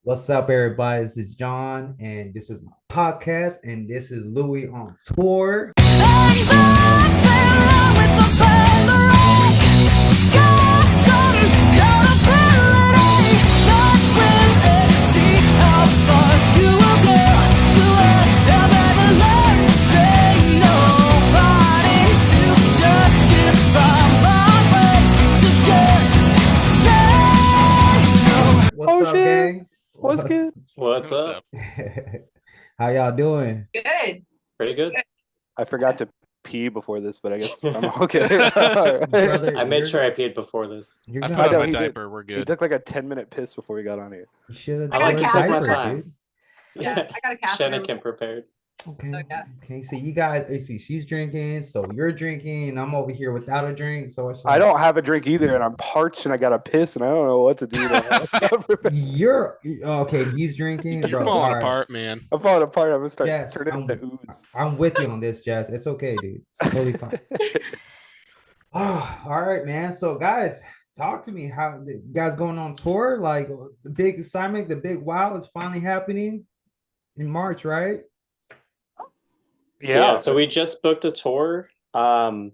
What's up, everybody? This is John, and this is my podcast, and this is Louis on tour. What's up, shit. gang? What's good? What's up? How y'all doing? Good. Pretty good. I forgot to pee before this, but I guess I'm okay. Brother, I made you're- sure I peed before this. You're I gonna- put on know, my he did. diaper. We're He good. took like a 10-minute piss before we got on here. You should have I done like a to take my diaper, time. dude. Yeah, I got a catheter. Shanikin prepared. Okay. So, yeah. Okay. So you guys, you see, she's drinking, so you're drinking, and I'm over here without a drink. So it's I don't have a drink either, and I'm parched, and I got to piss, and I don't know what to do. You're okay. He's drinking, You're bro. falling all right. apart, man. I'm falling apart. I'm gonna start Yes, turning I'm- into ooze. I'm with you on this, Jess. It's okay, dude. It's totally fine. Oh, all right, man. So, guys, talk to me. How you guys going on tour? Like the big assignment, the big wow is finally happening in March, right? Yeah. So we just booked a tour. About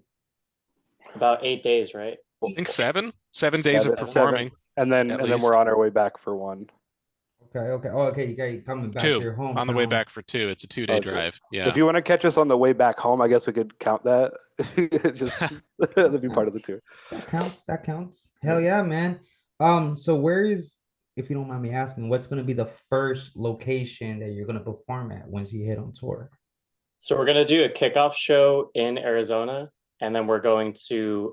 8 days, right? I think seven days of Seven. performing. and then at we're least. on our way back for one. Okay. Oh, okay. You got coming back to your Two home on the way back for two. It's a 2-day Okay. drive. Yeah. If you want to catch us on the way back home, I guess we could count that. Just that'd be part of the tour. That counts. That counts. Hell yeah, man. So where is, if you don't mind me asking, what's gonna be the first location that you're gonna perform at once you hit on tour? So we're gonna do a kickoff show in Arizona, and then we're going to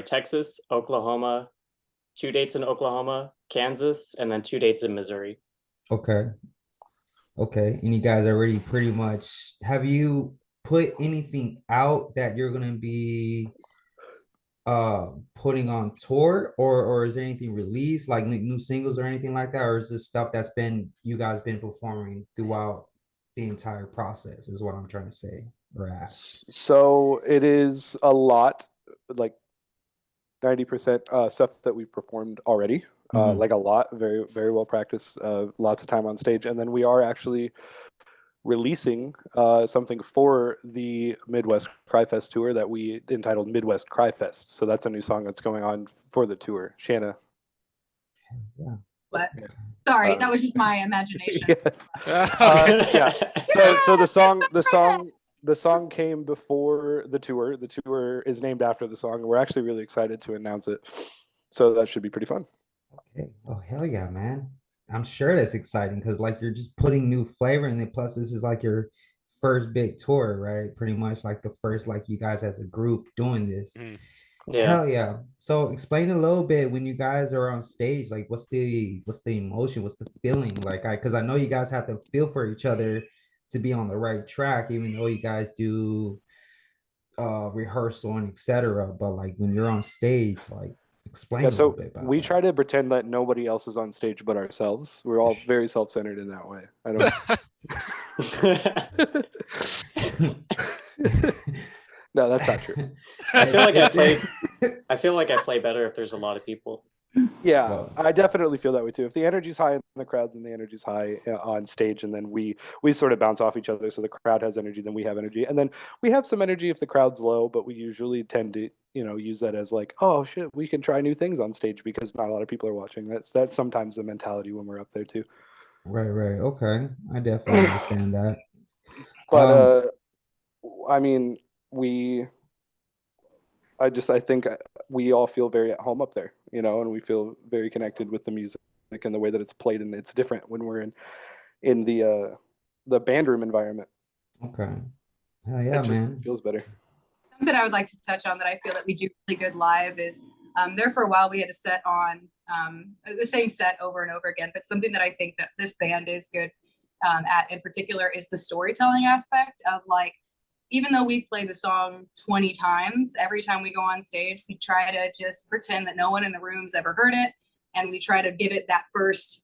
Texas, Oklahoma, 2 dates in Oklahoma, Kansas, and then 2 dates in Missouri. Okay. Okay. And you guys already pretty much, have you put anything out that you're gonna be putting on tour, or is there anything released like new singles or anything like that, or is this stuff that's been you guys been performing throughout the entire process is what I'm trying to say or ask? So it is a lot, like 90% stuff that we've performed already. Mhm. Like a lot, very, very well practiced, lots of time on stage. And then we are actually releasing something for the Midwest Cry Fest tour that we entitled Midwest Cry Fest. So that's a new song that's going on for the tour. Shanna. But sorry, that was just my imagination. Yes. Yeah. So the song came before the tour. The tour is named after the song. We're actually really excited to announce it. So that should be pretty fun. Okay. Oh, hell yeah, man. I'm sure that's exciting because like you're just putting new flavor in it. Plus, this is like your first big tour, right? Pretty much like the first, like you guys as a group doing this. Mm. Yeah. Hell yeah. So explain a little bit when you guys are on stage, like what's the emotion, what's the feeling? Like because I know you guys have to feel for each other to be on the right track, even though you guys do rehearsal and etc. But like when you're on stage, like explain Yeah, a little so bit about we that. try to pretend that nobody else is on stage but ourselves. We're all very self-centered in that way. I don't. No, that's not true. I feel like I play better if there's a lot of people. Yeah, Well- I definitely feel that way too. If the energy's high in the crowd, then the energy's high on stage, and then we sort of bounce off each other. So the crowd has energy, then we have energy, and then we have some energy if the crowd's low. But we usually tend to, use that as like, oh shit, we can try new things on stage because not a lot of people are watching. That's sometimes the mentality when we're up there too. Right. Okay. I definitely understand that. But I mean, I think we all feel very at home up there, and we feel very connected with the music and the way that it's played, and it's different when we're in the band room environment. Okay. Hell yeah, It just man. feels better. Something I would like to touch on that I feel that we do really good live is there for a while we had a set on the same set over and over again, but something that I think that this band is good at in particular is the storytelling aspect of like, even though we've played the song 20 times, every time we go on stage, we try to just pretend that no one in the room's ever heard it. And we try to give it that first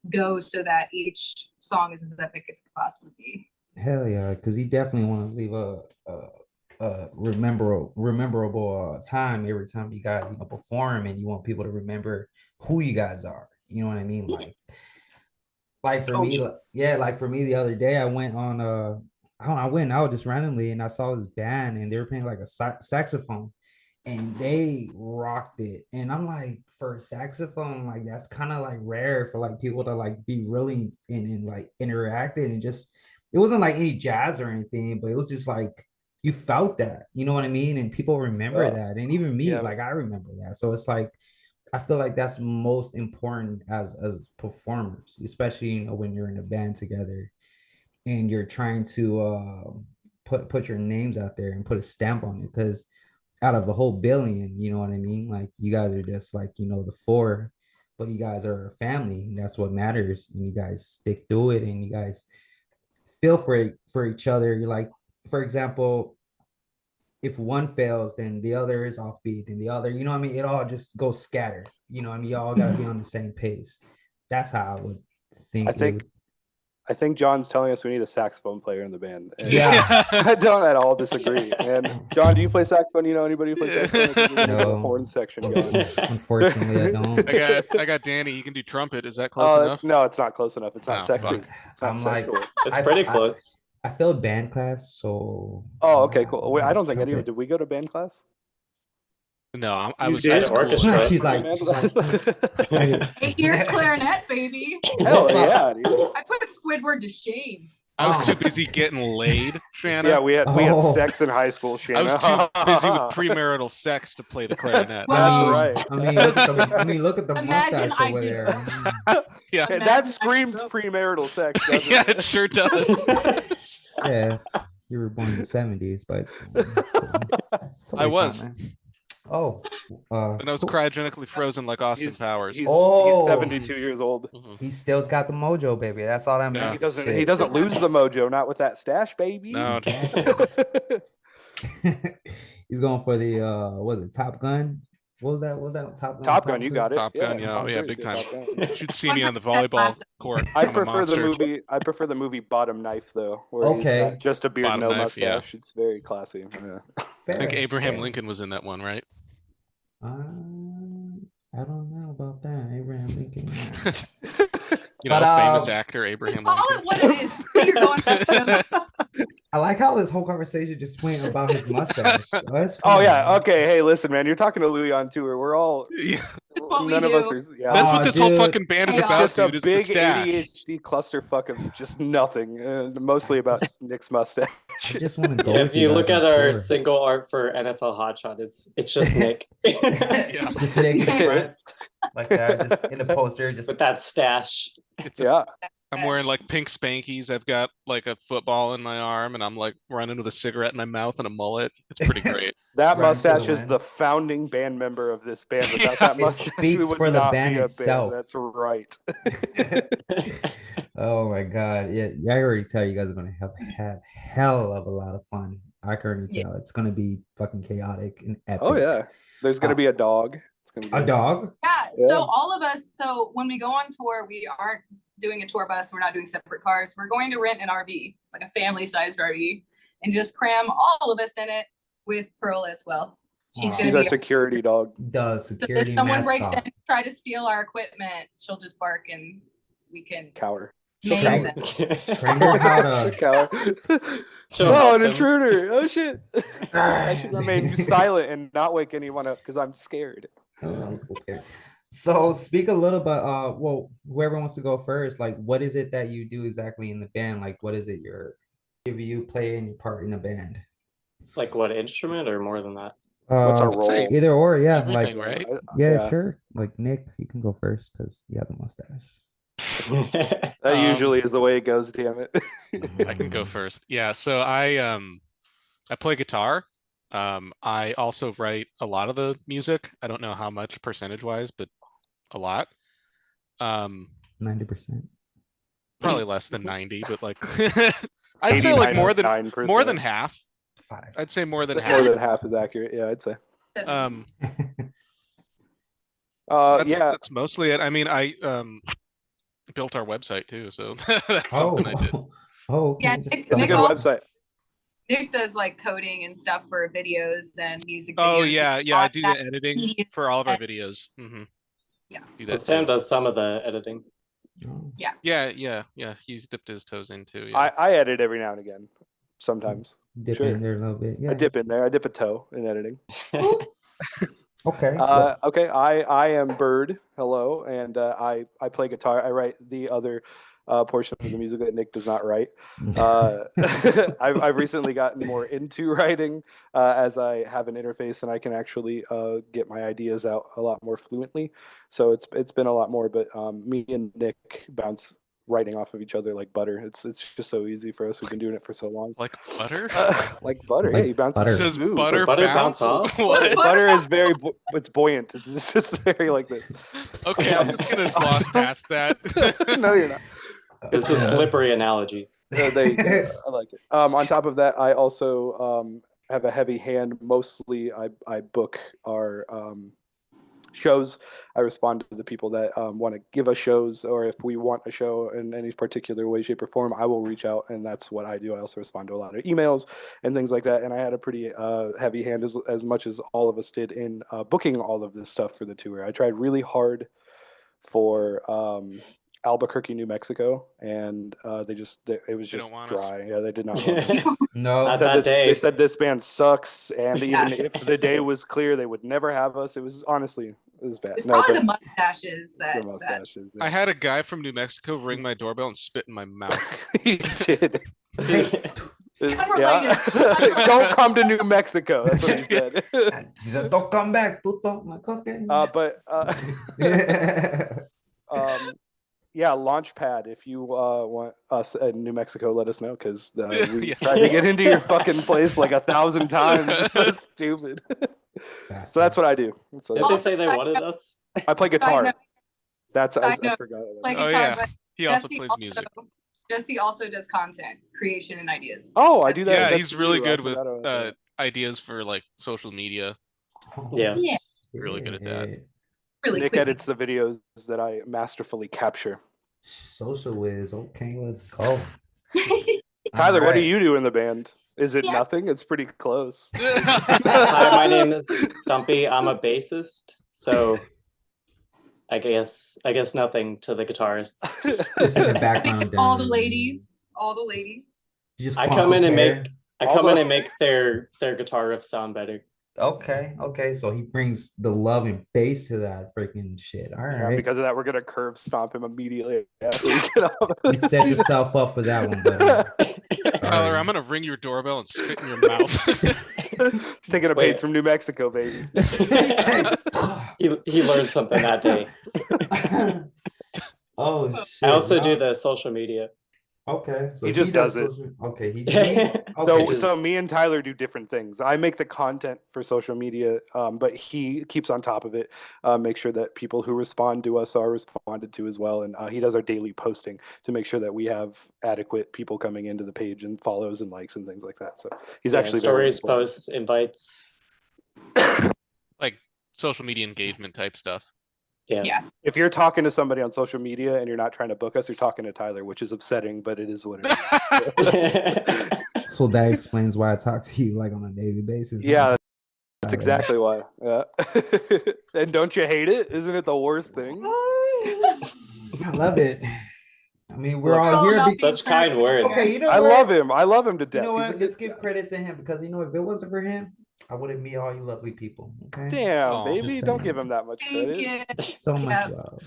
go so that each song is as epic as it could possibly be. Hell yeah, because you definitely want to leave a rememberable time every time you guys perform, and you want people to remember who you guys are. You know what I mean? Like for Oh, me, like for me the other day, I went on I went out just randomly and I saw this band and they were playing like a saxophone and they rocked it. And I'm like, for a saxophone, like that's kind of like rare for like people to like be really and like interacted and just it wasn't like any jazz or anything, but it was just like you felt that, you know what I mean? And people remember that. And even me, yeah. like I remember that. So it's like I feel like that's most important as performers, especially when you're in a band together and you're trying to put your names out there and put a stamp on it. Because out of a whole billion, you know what I mean? Like you guys are just like the four, but you guys are a family, and that's what matters. And you guys stick through it, and you guys feel for each other. You're like, for example, if one fails, then the other is offbeat, and the other, you know what I mean? It all just goes scattered. You know what I mean? Y'all gotta be on the same pace. That's how I would think. I think John's telling us we need a saxophone player in the band. And Yeah. I don't at all disagree. And John, do you play saxophone? You know anybody who plays saxophone? No. Horn section going. Unfortunately, I don't. I got Danny. He can do trumpet. Is that close enough? No, it's not close enough. It's not Oh, sexy. fuck. It's not I'm like, sexual. It's pretty I- close. I failed band class, so. Oh, okay, cool. Wait, I don't think trumpet. did we go to band class? No, I You was did just cool. orchestra. She's like, Hell 8 years clarinet, baby. yeah, dude. I put Squidward to shame. I was Oh. too busy getting laid, Shanna. Yeah, we had Oh. I sex in high school, Shanna. was too busy with premarital sex to play the clarinet. Well, right. Look at the Imagine mustache I over do. there. Yeah, Hey, Imagine that I screams grew up- premarital sex, doesn't yeah, it? it sure does. Yeah, you were born in the 70s, but it's cool. It's cool. It's totally I fine, was. man. Oh, And I was cool. cryogenically frozen like Austin He's, Powers. he's, Oh. he's 72 years old. Mhm. He still's got the mojo, baby. That's all that Yeah. matters. He doesn't lose the mojo, not with that stash, baby. No, Exactly. He's going for the was it Top Gun? What was that? What was that Top Gun? Top Gun, you got it. Top Gun, yeah, Tom yeah, Cruise, big time. Top Gun. you should see me on the volleyball court. I I'm a prefer the monster. movie. Bottom Knife though, where he's Okay. got just a beard, Bottom no Knife, yeah. mustache. It's very classy. Yeah. I think Fair, Abraham fair. Lincoln was in that one, right? I don't know about that, Abraham Lincoln. You know, But, famous um, actor Just Abraham call Lincoln. it what it is. You're going to I like how this whole conversation just went about his mustache. That's Oh fine. yeah. Okay. Hey, listen, man. You're talking to Louis on tour. We're all. Yeah, what we None of us do. are. Yeah. that's Aw, what this whole dude. fucking band is Hey, It's about, just a dude. Is the big stash. ADHD clusterfuck of just nothing. Mostly about Nick's mustache. I just want to go Yeah, with if you guys look on at our tour. single art for NFL Hotshot, it's just Nick Yeah. It's just Nick in the front, like that, just in the poster, just with that stash. It's a, Yeah. I'm wearing like pink Spankies. I've got like a football in my arm, and I'm like running with a cigarette in my mouth and a mullet. It's pretty great. That Right into the mustache is wind. the founding band member of this band. Without Yeah. that It mustache, speaks we would for the not band be a itself. That's right. Oh my god, yeah, I already tell you guys are gonna have hell of a lot of fun. I can already Yeah. tell it's gonna be fucking chaotic and epic. Oh yeah. There's gonna be a dog. It's gonna be A dog? Yeah, Yeah. so all of us, so when we go on tour, we aren't doing a tour bus, we're not doing separate cars. We're going to rent an RV, like a family-sized RV, and just cram all of us in it with Pearl as well. She's Aw. gonna She's our be security dog. The so if security someone breaks mascot. in, try to steal our equipment, she'll just bark and we can Cower. name Train- them. Train her how to. Cower. She'll Oh, help an them. intruder. Oh shit. I should remain silent and not wake anyone up because I'm scared. Oh, okay. So speak a little bit. Well, whoever wants to go first, like, what is it that you do exactly in the band? Like, what is it you play in your part in the band? Like what instrument or more than that? What's our Uh, role? say either or, yeah. Like, Everything, right? yeah, sure. Like Nick, you can go first because you have the mustache. That Um, usually is the way it goes, damn it. I can go first. Yeah, so I play guitar. I also write a lot of the music. I don't know how much percentage wise, but a lot. 90%. Probably less than 90, but like I'd say like more than 89%. half. 5. I'd say more than More half. than half is accurate. Yeah, I'd say. So that's, Yeah. that's mostly it. I mean, I built our website too, so that's something I did. Oh, okay. Yeah, Just Nick- It's a Nick good also- website. Nick does like coding and stuff for videos and music videos. Oh yeah, yeah, I do the that editing media for all of our and- videos. Hmm Yeah. do But that. Sam too. does some of the editing. Oh, Yeah. He's dipped his toes into. Yeah. I edit every now and again, sometimes. dip Sure. in there a little bit. Yeah. I dip in there. I dip a toe in editing. Okay. Okay, I am Bird. Hello, and I play guitar. I write the other portion of the music that Nick does not write. I've recently gotten more into writing as I have an interface and I can actually get my ideas out a lot more fluently. So it's been a lot more. But me and Nick bounce writing off of each other like butter. It's just so easy for us. We've been doing it for so long. Like butter? Like butter. Like yeah, he bounces butter. Does smooth. butter, butter bounce? bounce off? What? Butter is very it's buoyant. It's just very like this. Okay, I'm just gonna gloss past that. No, you're not. It's a slippery analogy. There you go. I like it. On top of that, I also have a heavy hand. Mostly, I book our shows. I respond to the people that want to give us shows, or if we want a show in any particular way, shape, or form, I will reach out, and that's what I do. I also respond to a lot of emails and things like that. And I had a pretty heavy hand, as much as all of us did, in booking all of this stuff for the tour. I tried really hard for Albuquerque, New Mexico, and it was They just don't want us. dry. Yeah, they did not want us. No. Not that day. They said this band sucks, and Yeah. even if the day was clear, they would never have us. It was honestly, it was bad. It's No, probably but the mustaches the that mustaches. I had a guy from New Mexico ring my doorbell and spit in my mouth. He did. Unrelated. Don't come to New Mexico. That's what he said. He said, "Don't come back, puto." I'm like, okay. But yeah, Launchpad. If you want us in New Mexico, let us know, because we Yeah. tried to get into your fucking place like 1,000 times. It's so stupid. So that's what I do. That's what Did I, they do. say they wanted us? I play guitar. note- That's I side note, forgot. about play that. Oh guitar, yeah, but he also Jesse plays music. Jesse also does content creation and ideas. Oh, I do that. Yeah, that's he's really true. I good with forgot about that. ideas for like social media. Yeah. Yeah. Really good at that. Really Nick quick. edits the videos that I masterfully capture. Social whiz. Okay, let's go. Tyler, what do Alright. you do in the band? Is it Yeah. nothing? It's pretty close. Hi, my name is Stumpy. I'm a bassist, so I guess nothing to the guitarists. Just in the background. all the down. ladies. All the ladies. You just I funk come in his and hair. make their guitar riffs sound better. Okay. So he brings the love and bass to that freaking shit. All Yeah, right. because of that, we're gonna curve stomp him immediately after we get off. You set yourself up for that one, buddy. Tyler, Sorry. I'm gonna ring your doorbell and spit in your mouth. He's taking a Wait. page from New Mexico, baby. He learned something that day. Oh shit. I also wow. do the social media. Okay. So He just does it. Okay. So, Okay. so me and Tyler do different things. I make the content for social media, but he keeps on top of it, make sure that people who respond to us are responded to as well. And he does our daily posting to make sure that we have adequate people coming into the page and follows and likes and things like that. So he's Yeah, actually very stories, important. posts, invites. Like social media engagement type stuff. Yeah. Yeah. If you're talking to somebody on social media and you're not trying to book us, you're talking to Tyler, which is upsetting, but it is what it is. So that explains why I talk to you like on a daily basis. huh? Yeah, that's Tyler. exactly why. Yeah. And don't you hate it? Isn't it the worst thing? I love it. I mean, we're Look, all here. Well, Be- Such kind words. okay, you know I what? love him. I love him to You death. know He's a what? good Let's give guy. credit to him because you know if it wasn't for him, I wouldn't meet all you lovely people. Okay. Damn, Aw. baby, Just don't saying. give him that much Thank credit. you. So much Yeah. love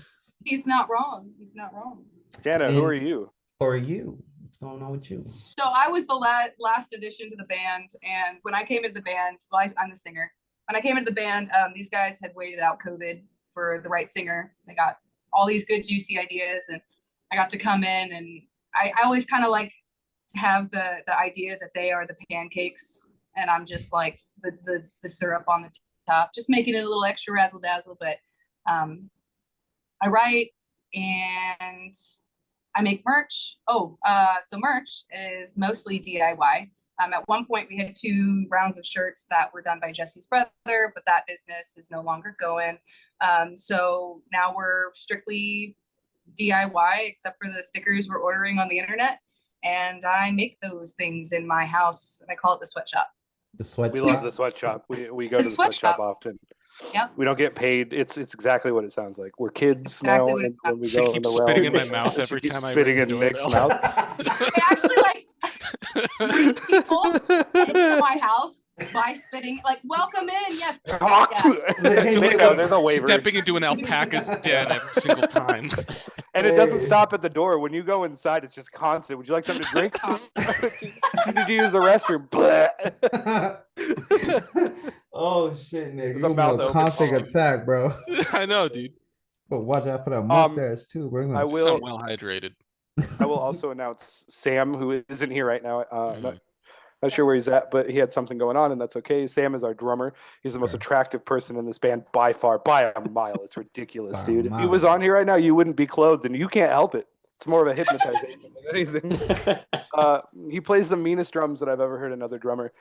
He's not wrong. He's not wrong. Jana, who And- are you? for you. What's going on with you? So I was the last addition to the band, and when I came into the band, well, I'm the singer. When I came into the band, these guys had waited out COVID for the right singer. They got all these good, juicy ideas, and I got to come in, and I always kind of like have the idea that they are the pancakes, and I'm just like the syrup on the top, just making it a little extra razzle dazzle. But I write and I make merch. So merch is mostly DIY. At one point, we had 2 rounds of shirts that were done by Jesse's brother, but that business is no longer going. So now we're strictly DIY, except for the stickers we're ordering on the internet. And I make those things in my house, and I call it the sweatshop. The sweatshop. We love the sweatshop. We go The to the sweatshop sweatshop. often. Yep. We don't get paid. It's exactly what it sounds like. We're kids Exactly now, what it and when we She go in keeps the spitting realm, in my mouth she every keeps time I spitting ring the in Nick's doorbell. mouth. They actually like greet people into my house by spitting, like, welcome in. Yes. Talk Yeah. to Hey, They wait, know wait. there's a waiver. Stepping into an alpaca's den every single time. And it doesn't Hey. stop at the door. When you go inside, it's just constant. Would you like something to drink? You need to use the restroom. Oh shit, Nick. It's You're a gonna mouth be a open constant policy. attack, bro. I know, dude. But watch out for that mustache too, bro. You're I gonna will- I'm well hydrated. I will also announce Sam, who isn't here right now. Mhm. Not sure where he's at, but he had something going on, and that's okay. Sam is our drummer. He's the most Okay. attractive person in this band by far, by a mile. It's ridiculous, By a dude. If he mile. was on here right now, you wouldn't be clothed, and you can't help it. It's more of a hypnotization than anything. He plays the meanest drums that I've ever heard another drummer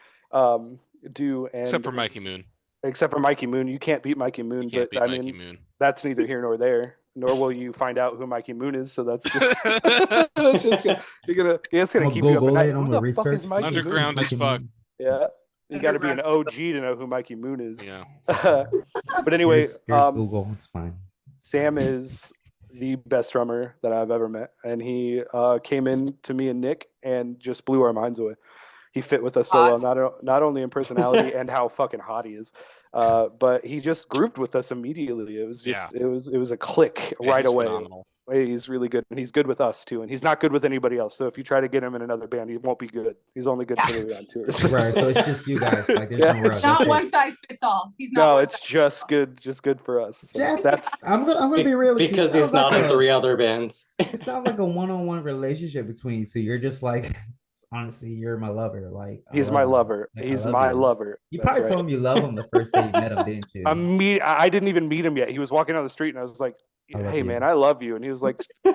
do. And Except for Mikey Moon. Except for Mikey Moon. You can't beat Mikey Moon, You can't but beat I Mikey mean, Moon. that's neither here nor there. Nor will you find out who Mikey Moon is. So that's just, that's just gonna, it's gonna I'm keep gonna you up at Google night. it. I'm Who gonna the fuck is research. Mikey Moon? Underground as fuck. Yeah, you got to be an Underground. OG to know who Mikey Moon is. Yeah. But anyway, Here's Google. It's fine. Sam is the best drummer that I've ever met, and he came in to me and Nick and just blew our minds away. He fit with us so well, not only in personality and how fucking hot he is, but he just grouped with us immediately. It was just it was a click Yeah, right he's away. phenomenal. He's really good, and he's good with us too. And he's not good with anybody else. So if you try to get him in another band, he won't be good. He's only good for the on tours. Right. So it's just you guys. Like there's Yeah. nowhere else. Not That's one it. size fits all. He's not. No, one it's size- just good for us. So Just, that's I'm gonna be real with you. Because It he's sounds not like in a- 3 other bands. It sounds like a one-on-one relationship between you. So you're just like, honestly, you're my lover. Like I he's love my you. lover. Like, I He's love my you. lover. You That's probably right. told him you love him the first day you met him, didn't you? I didn't even meet him yet. He was walking down the street, and I was like, I love "Hey, you. man, I love you." And he was like, Cat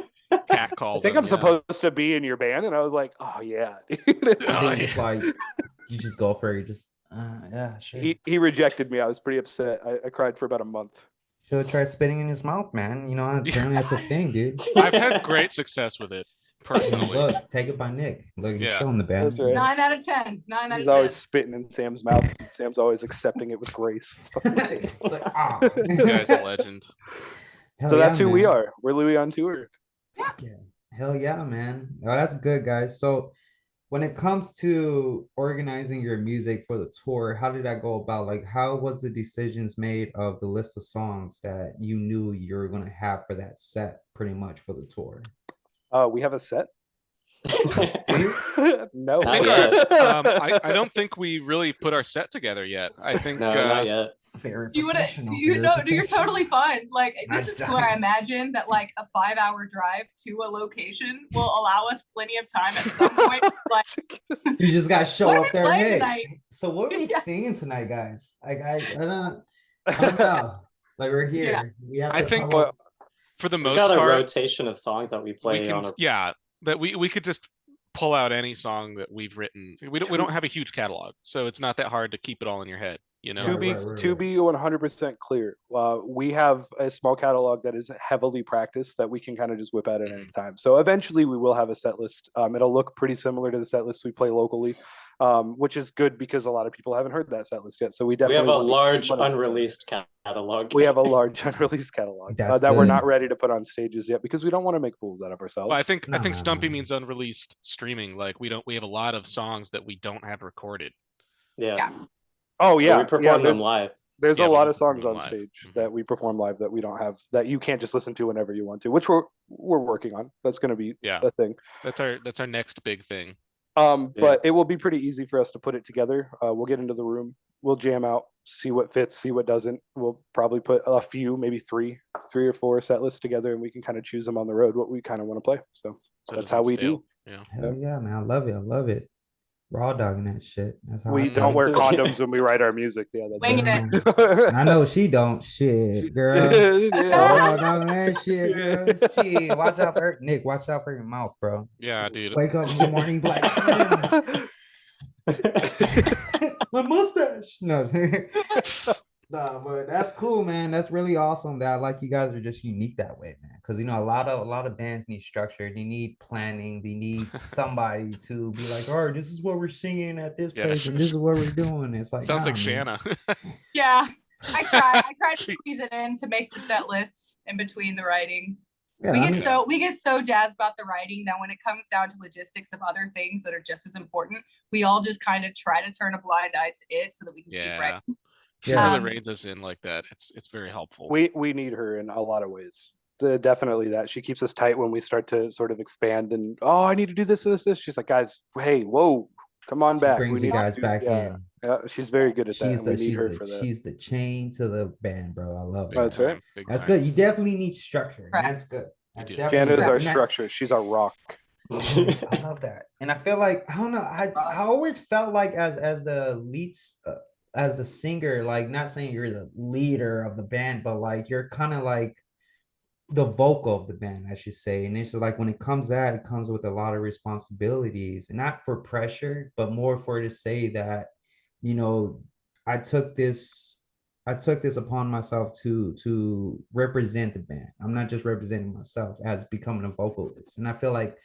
"I called think him, I'm yeah. supposed to be in your band." And I was like, "Oh yeah." dude." And Oh, then just like you just go for it. You just yeah, sure. he rejected me. I was pretty upset. I cried for about a month. Should have tried spitting in his mouth, man. You know, apparently that's a thing, dude. I've had great success with it, personally. Look, take it by Nick. Look, he's Yeah. still in the band. That's right. 9 out of 10. 9 out He's of 10. always spitting in Sam's mouth. Sam's always accepting it with grace. It's fucking great. Like, ah. You guys a legend. Hell So that's yeah, who we man. are. We're Louis on tour. Fuck yeah. Hell yeah, man. Oh, that's good, guys. So when it comes to organizing your music for the tour, how did that go about? Like, how was the decisions made of the list of songs that you knew you were gonna have for that set pretty much for the tour? We have a set. No. Not I, think yet. I don't think we really put our set together yet. I think No, not yet. Very Do you want to? professional, You very know, you're professional. totally fine. Like Nice this is job. where I imagine that like a 5-hour drive to a location will allow us plenty of time at some point. Like, You just gotta show what are up we there, playing Nick. tonight? So what are we Yeah. singing tonight, guys? Like I don't know. Like we're here. Yeah. We have I to think come up- for the We've most got a part, rotation of songs that we play we on can, a yeah, that we could just pull out any song that we've written. We don't have a huge catalog, so it's not that hard to keep it all in your head, you know? to be right, to right. be 100% clear, we have a small catalog that is heavily practiced that we can kind of just whip out at any time. So eventually we will have a set list. It'll look pretty similar to the set list we play locally, which is good because a lot of people haven't heard that set list yet. So we we definitely have a want to large put it- unreleased catalog. We have a large unreleased catalog That's that we're good. not ready to put on stages yet because we don't want to make fools out of ourselves. Well, I think No, no, Stumpy no. means unreleased streaming. Like we have a lot of songs that we don't have recorded. Yeah. Yeah. Oh But yeah, we perform yeah. them There's, live. there's Yeah, a we lot of perform songs them on live. stage Mhm. that we perform live that we don't have that you can't just listen to whenever you want to, which we're working on. That's going to be Yeah. a thing. That's our next big thing. Yeah. But it will be pretty easy for us to put it together. We'll get into the room, we'll jam out, see what fits, see what doesn't. We'll probably put a few, maybe three or four set lists together, and we can kind of choose them on the road what we kind of want to play. So So it that's doesn't how we stale. do. Yeah. Hell yeah, man. I love it. I love it. Raw dogging that shit. That's how I We play. don't wear condoms when we write our music. Yeah, that's Winging right. I know she don't. Shit, girl. Raw dogging that shit, girl. Shit. Watch out for her. Nick, watch out for your mouth, bro. Yeah, dude. Wake up in the morning, be like, my mustache. No. Nah, but that's cool, man. That's really awesome. That like you guys are just unique that way, man. Because you know a lot of bands need structure. They need planning. They need somebody to be like, "Oh, this is what we're singing at this Yeah. place, and this is what we're doing." It's like Sounds like nah, man. Shanna. Yeah. I try to squeeze it in to make the set list in between the writing. Yeah, we I get mean, we get so jazzed about the writing that when it comes down to logistics of other things that are just as important, we all just kind of try to turn a blind eye to it so that we can keep Yeah. writing. She Yeah. really reins us in like that. It's very helpful. We need her in a lot of ways. Definitely that she keeps us tight when we start to sort of expand and I need to do this. She's like, guys, hey, whoa, come on she back. brings We you need to guys do- back yeah, in. yeah, she's very good at that. She's And we the need her for that. she's the chain to the band, bro. I love Big it. That's right. time, big That's time. good. You definitely need structure. Right. And that's good. That's do. definitely Shanna is good. our And structure. She's our rock. I love that. And I feel like I don't know. I always felt like as the leads as the singer, like not saying you're the leader of the band, but like you're kind of like the vocal of the band, I should say. And it's like when it comes that, it comes with a lot of responsibilities, and not for pressure, but more for to say that, you know, I took this, I took this upon myself to represent the band. I'm not just representing myself as becoming a vocalist. And I feel like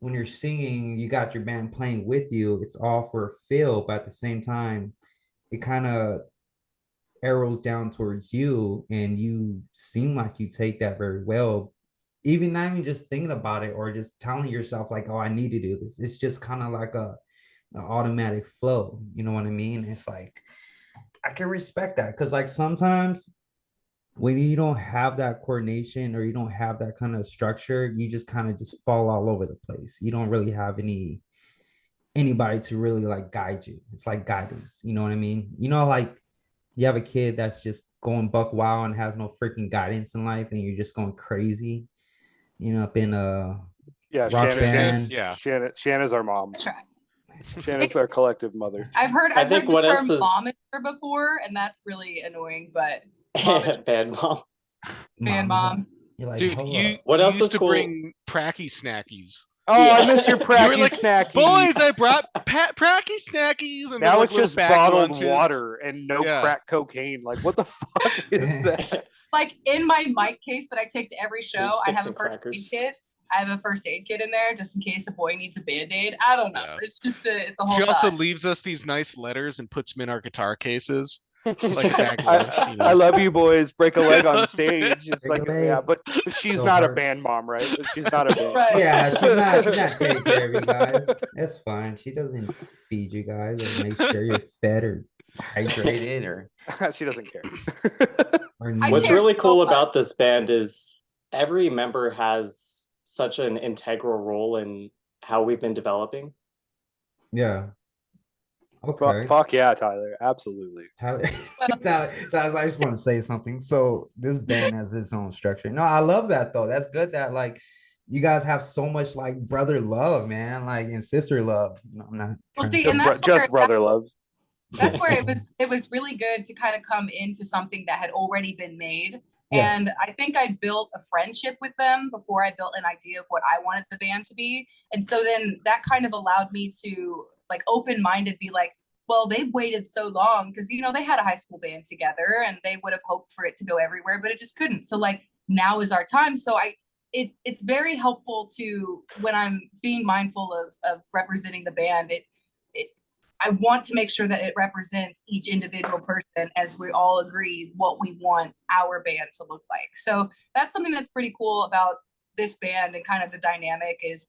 when you're singing, you got your band playing with you, it's all for a feel, but at the same time, it kind of arrows down towards you, and you seem like you take that very well, even not even just thinking about it or just telling yourself like, oh, I need to do this. It's just kind of like an automatic flow, you know what I mean? It's like I can respect that, because like sometimes when you don't have that coordination or you don't have that kind of structure, you just kind of just fall all over the place. You don't really have anybody to really like guide you. It's like guidance, you know what I mean? You know, like you have a kid that's just going buck wild and has no freaking guidance in life, and you're just going crazy, you know, up in a Yeah, rock band. Yeah. Shanna's our mom. That's right. Shanna's our collective mother. I've heard I I've think heard the what term else is- mom before, and that's really annoying. But Bad mom. man, mom. You're like, Dude, hold you up. What you else used is to cool? bring pracky snackies. Oh, I Yeah. miss your You pracky were like, snacky. boys, I brought pracky snackies, and they're Now like it's little just bag bottled lunches. water and no Yeah. crack cocaine. Like, what the fuck is that? Like in my mic case that I take to every show, I sticks have a and first aid crackers. kit. I have a first aid kit in there just in case a boy needs a band-aid. I don't know. Yeah. It's just it's a whole She also thought. leaves us these nice letters and puts them in our guitar cases. Like a bag lunch, you know. I love you boys. Break a leg on Break stage. It's a like, leg. yeah, but she's Go not a hard. band mom, right? She's not a band. Right. Yeah, she's not taking care of you guys. That's fine. She doesn't feed you guys or make sure you're fed or hydrated or She doesn't care. I What's care really so cool much. about this band is every member has such an integral role in how we've been developing. yeah. Okay. Fuck yeah, Tyler. Absolutely. Tyler, Tyler, I just want to say something. So this band has its own structure. No, I love that though. That's good that like you guys have so much like brother love, man, like and sister love. No, I'm not. Well, trying to see, say- and that's Just where- brother love. That's where it was really good to kind of come into something that had already been made. Yeah. And I think I built a friendship with them before I built an idea of what I wanted the band to be. And so then that kind of allowed me to like open-minded be like, well, they've waited so long because, you know, they had a high school band together and they would have hoped for it to go everywhere, but it just couldn't. So like now is our time. So it's very helpful to when I'm being mindful of representing the band. I want to make sure that it represents each individual person as we all agree what we want our band to look like. So that's something that's pretty cool about this band and kind of the dynamic is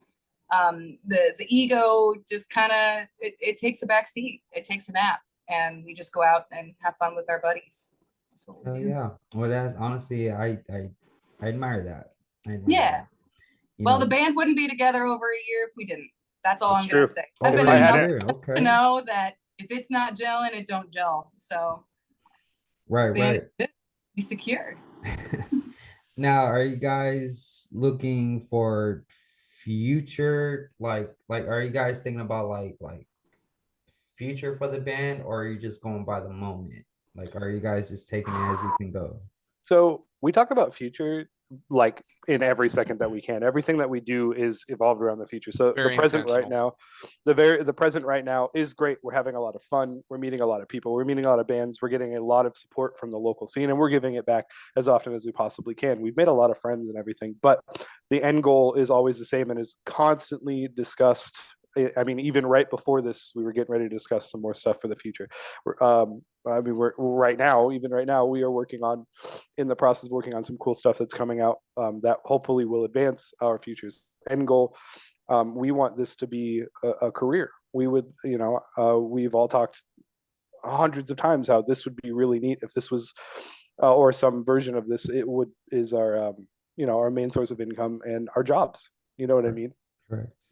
the ego just kind of it takes a back seat. It takes a nap and we just go out and have fun with our buddies. That's what we do. Yeah. Well, that's honestly, I admire that. I admire Yeah. that. You Well, know- the band wouldn't be together over a year if we didn't. That's all That's I'm gonna true. say. Oh, I've been I really? had enough it. Okay. to know that if it's not gelling, it don't gel. So Right, this band right. be secured. Now, are you guys looking for future like are you guys thinking about like future for the band, or are you just going by the moment? Like are you guys just taking it as you can go? So we talk about future like in every second that we can. Everything that we do is evolved around the future. So Very the present right intentional. now, the present right now is great. We're having a lot of fun. We're meeting a lot of people. We're meeting a lot of bands. We're getting a lot of support from the local scene, and we're giving it back as often as we possibly can. We've made a lot of friends and everything, but the end goal is always the same and is constantly discussed I mean, even right before this, we were getting ready to discuss some more stuff for the future. I mean, we're right now, even right now, we are in the process of working on some cool stuff that's coming out that hopefully will advance our future's end goal. We want this to be a career. We would, we've all talked hundreds of times how this would be really neat if this was, or some version of this. Is our, our main source of income and our jobs. You know what I mean? Correct.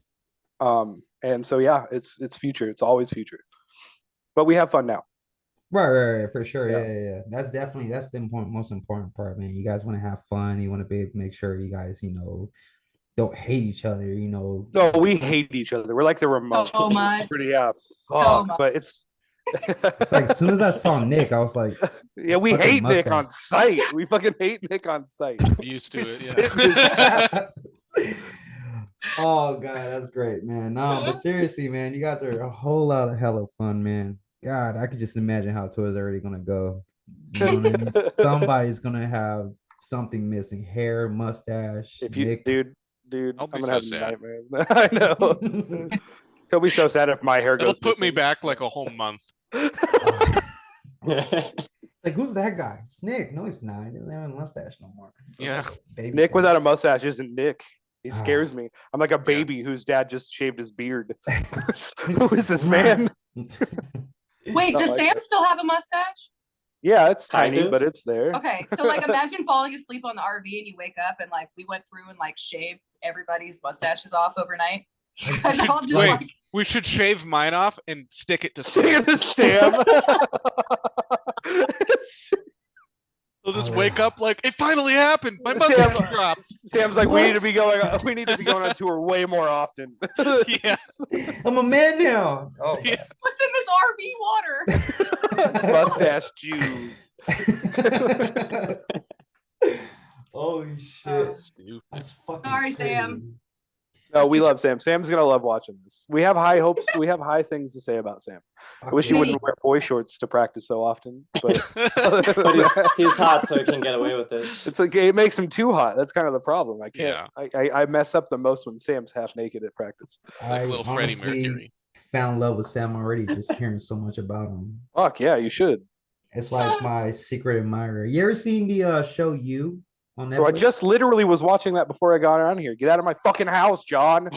And so yeah, it's future. It's always future. But we have fun now. Right, for sure. Yeah. Yeah. That's the most important part, man. You guys want to have fun. You want to be able to make sure you guys, don't hate each other. No, we hate each other. We're like the remote. So much. Fuck. much. But it's It's like as soon as I saw Nick, I was like, yeah, we fucking hate Nick on mustache. sight. We fucking hate Nick on sight. Used to He's it, spitting yeah. oh god, that's great, man. No, but seriously, man, you guys are a whole lot of hella fun, man. God, I could just imagine how tours are already gonna go. You know what I mean? Somebody's gonna have something missing: hair, mustache. If you, Nick. dude, I'll I'm be gonna so have sad. nightmares. I know. He'll be so sad if my hair goes. It'll put me missing. back like a whole month. Like, who's that guy? It's Nick. No, he's not. He doesn't have a mustache no more. He looks Yeah. like a baby Nick face. without a mustache isn't Nick. He Ah. scares me. I'm like a baby whose dad just shaved his beard. Who is this man? Wait, Not does like Sam that. still have a mustache? Yeah, it's Kind tiny, of. but it's there. Okay, so like imagine falling asleep on the RV and you wake up and like we went through and like shaved everybody's mustaches off overnight. You guys all just Wait, like, we should shave mine off and stick it to Say Sam. it to Sam. He'll just Oh, wake yeah. up like, it finally happened. My Sam- mustache dropped. Sam's like, we need to What? be going. We need to be going on tour way more often. Yes. I'm a man now. Oh, Yeah. what's in this RV water? Mustache Jews. Holy shit. Stupid. That's fucking Sorry, Sam. crazy. No, we love Sam. Sam's gonna love watching this. We have high hopes. We have high things to say about Sam. I wish he Fuck wouldn't wear boy shorts to practice so often, but But he's hot, so he can get away with it. it's like it makes him too hot. That's kind of the problem. I can't. Yeah. I mess up the most when Sam's half naked at practice. Like I little Freddie honestly Mercury. found love with Sam already just hearing so much about him. Fuck yeah, you should. It's like my secret admirer. You ever seen the show You on Netflix? Bro, I just literally was watching that before I got on here. Get out of my fucking house, John.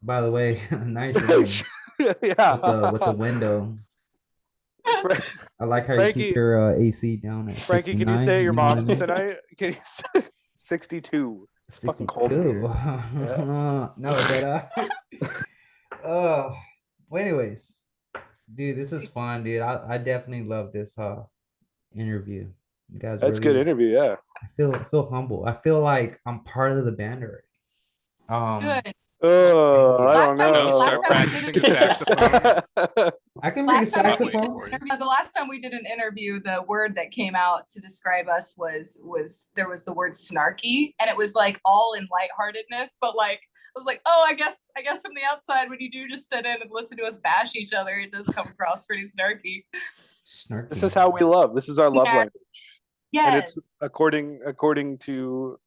By the way, nice room Yeah. with the window. I like how you Frankie- keep your AC down at Frankie, can you 69, stay at your know what I mom's mean? tonight? Can you stay? 62. fucking cold in 62. here. No, but well, anyways, dude, this is fun, dude. I definitely love this interview. You guys That's really, good interview, yeah. I feel humble. I feel like I'm part of the band already. Good. Oh, I Last don't time- know. last Start time we practicing did the it- saxophone. I can bring a Last time we saxophone. The last time we did an interview, the word that came out to describe us was there was the word snarky, and it was like all in lightheartedness, but like I was like, oh, I guess from the outside, when you do just sit in and listen to us bash each other, it does come across pretty snarky. Snarky. This is how we love. This is our love Yeah. language. And Yes. it's according to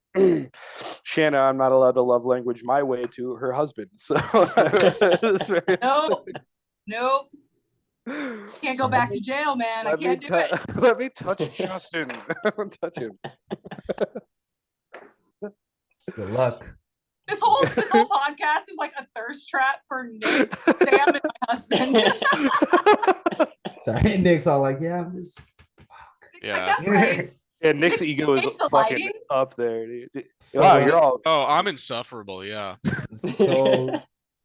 Shanna, I'm not allowed to love language my way to her husband. So it's very Nope. Nope. Can't go back to jail, man. I let me can't do it. let me touch Justin. Touch him. Good luck. This whole podcast is like a thirst trap for Nick, Sam, and my husband. Sorry, Nick's all like, yeah, I'm just. Like, Yeah. that's right. And Nick's ego is Thanks for fucking lighting. up there, dude. So, Wow, you're all Oh, I'm insufferable. Yeah. so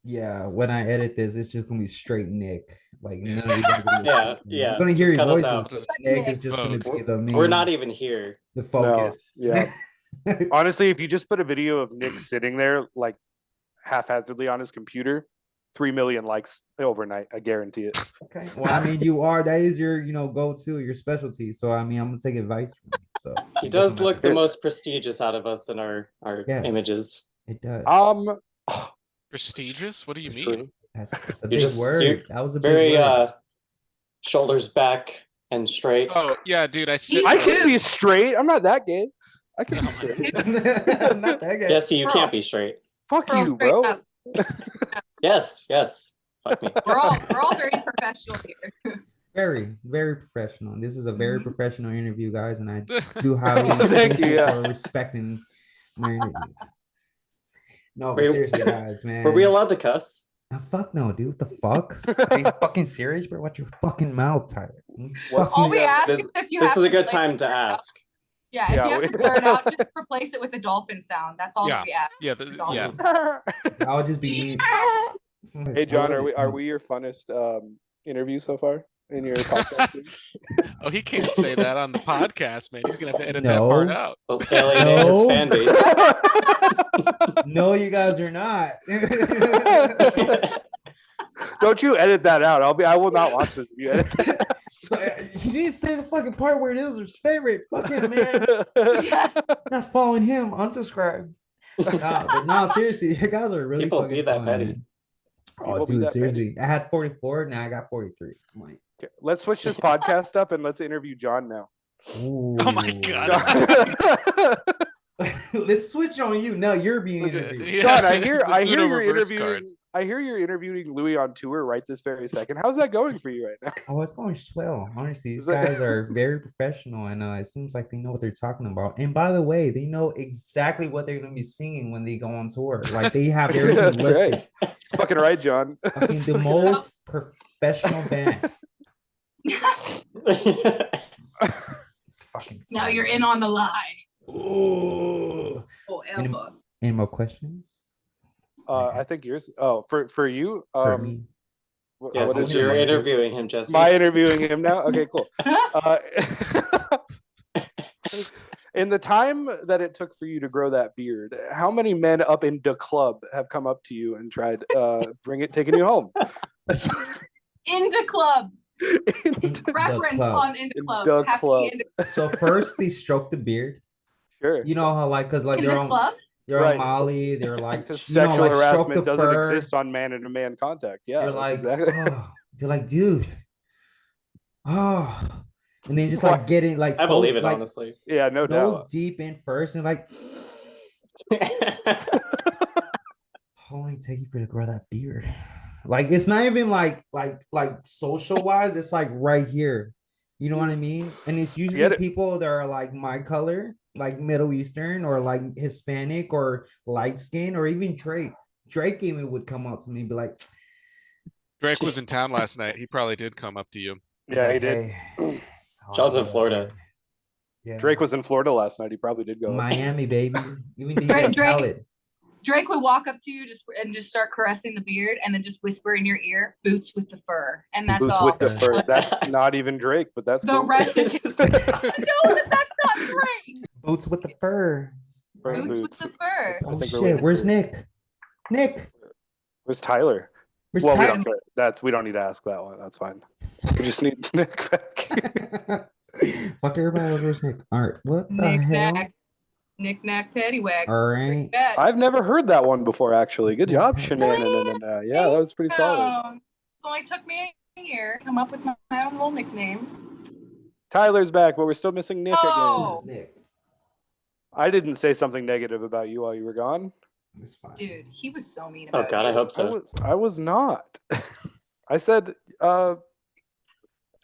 yeah, when I edit this, it's just gonna be straight Nick. Like none of you guys are gonna Yeah, see me. yeah, You're gonna hear just your cut us voices, out. but Nick is just gonna be the main. We're not even here. the focus. yeah. Honestly, if you just put a video of Nick sitting there like haphazardly on his computer, 3 million likes overnight. I guarantee it. Okay. Well, I mean, that is your, go-to, your specialty. So I mean, I'm gonna take advice from you. So He does doesn't look matter. the most prestigious out of us in our Yes. images. It does. Prestigious? What do you True. mean? That's a You're big just- word. you're That was a Very big word. shoulders back and straight. Oh, yeah, dude. I sit. I Me can too. be straight. I'm not that gay. I can be Oh my straight. Not that guy. Yes, you Bro. can't be straight. Fuck Bro, you, straight bro. up. Yes, yes. Fuck me. We're all very professional here. Very, very professional. This is a very Mhm. professional interview, guys, and I do highly Thank thank you, you yeah. for respecting my interview. No, but Were you- seriously, guys, man. Were we allowed to cuss? Fuck no, dude. What the fuck? Are you fucking serious, bro? Watch your fucking mouth, Tyler. What's All we Yeah. ask This, is if you this have is a to good blur time it to out. ask. Yeah, if Yeah, you have we- to blur it out, just replace it with a dolphin sound. That's all that we ask. Yeah, The yeah. dolphin sound. I'll just be me. Hey John, are we your funnest interview so far in your podcast? Oh, he can't say that on the podcast, man. He's gonna have to edit that No. part out. Well, alienating his No. fan base. No, you guys are not. Don't you edit that out. I will not watch this if you edit that. He didn't say the fucking part where it is his favorite. Fuck him, man. Not following him. Unsubscribe. But no, seriously, you guys are really People fucking be that fun, petty. man. People Oh, be dude, that petty. seriously. I had 44, now I got 43. I'm like, Okay, let's switch this podcast up and let's interview John now. ooh. Oh my God. Let's switch on you. No, you're being Okay. interviewed. Yeah, John, it's the hear Uno you're reverse interviewing. card. I hear you're interviewing Louis on tour right this very second. How's that going for you right now? Oh, it's going swell. Honestly, these Is that- guys are very professional, and it seems like they know what they're talking about. And by the way, they know exactly what they're going to be singing when they go on tour. Like they have everything That's listed. right. Fucking right, John. Fucking the most professional band. Fucking Now you're in on the lie. Ooh. Oh, Any, Elba. any more questions I think yours. Oh, for you. for me? Yeah, what since is you're your interviewing him, Jesse. My interviewing him now. Okay, cool. In the time that it took for you to grow that beard, how many men up in the club have come up to you and tried taking you home? Into club. The Reference club. on into In club. the Happy club. Into, So first they stroke the beard. Sure. You know how like, cause like in they're the on club? they're Right. on Molly. They're like, Because you know, sexual like stroke harassment the doesn't fur. exist on man-to-man contact. Yeah, They're that's like, exactly. oh, they're like, dude, oh, and then just What? like getting like I believe both, it, like, honestly. Yeah, no nose doubt. deep in first, and like, how long it take you for to grow that beard? Like it's not even like social wise. It's like right here. You know what I mean? And it's usually Get it. people that are like my color, like Middle Eastern or like Hispanic or light skin or even Drake. Drake even would come up to me and be like, Drake was in town last night. He probably did come up to you. he's Yeah, like, he did. "Hey, how John's are in you?" Florida. Yeah. Drake was in Florida last night. He probably did go. Miami, baby. Even Drake- DJ Khaled. Drake would walk up to you just start caressing the beard and then just whisper in your ear, boots with the fur. And that's Boots all. with the fur. That's not even Drake, but that's The cool. rest is his. No, that's not Drake. Boots with the fur. Boots with the fur. I Oh think we're shit, waiting where's for- Nick? Nick, Where's Tyler? where's Well, we Tyler? don't care. We don't need to ask that one. That's fine. We just need Nick back. Fuck everybody else, where's Nick? All right, what the Knick hell? knack. Knick knack paddywhack. All right. I've never heard that one before, actually. Good job, Really? Shanann. Yeah, that was pretty solid. It only took me a year to come up with my own little nickname. Tyler's back, but we're still missing Nick Oh. again. Where's Nick? I didn't say something negative about you while you were gone. It's fine. Dude, he was so mean Oh about god, I you. hope so. I was not. I said a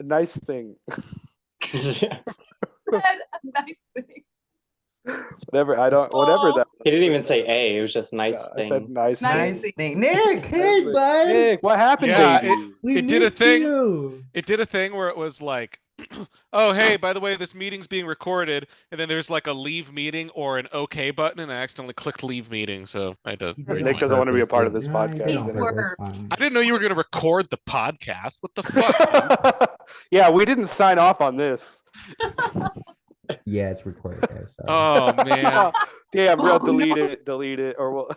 nice thing. Said a nice thing. Whatever. Whatever Oh. that. He didn't even say A, it was just nice I said thing. nice. Nice thing. Nice thing. Nick, hey, bud. Nick, what happened, Yeah, baby? We It did a missed thing. you. It did a thing where it was like, oh, hey, by the way, this meeting's being recorded. And then there's like a leave meeting or an OK button. And I accidentally clicked leave meeting. So I had to. He did rejoin. it Nick on doesn't want to be a purpose, part of dude. this Nah, he podcast. did it on He purpose, swerved. fine. I didn't know you were going to record the podcast. What the fuck? dude? Yeah, we didn't sign off on this. Yeah, it's recorded, guys. Sorry. Oh, man. Damn, bro, Oh, delete it, or we'll.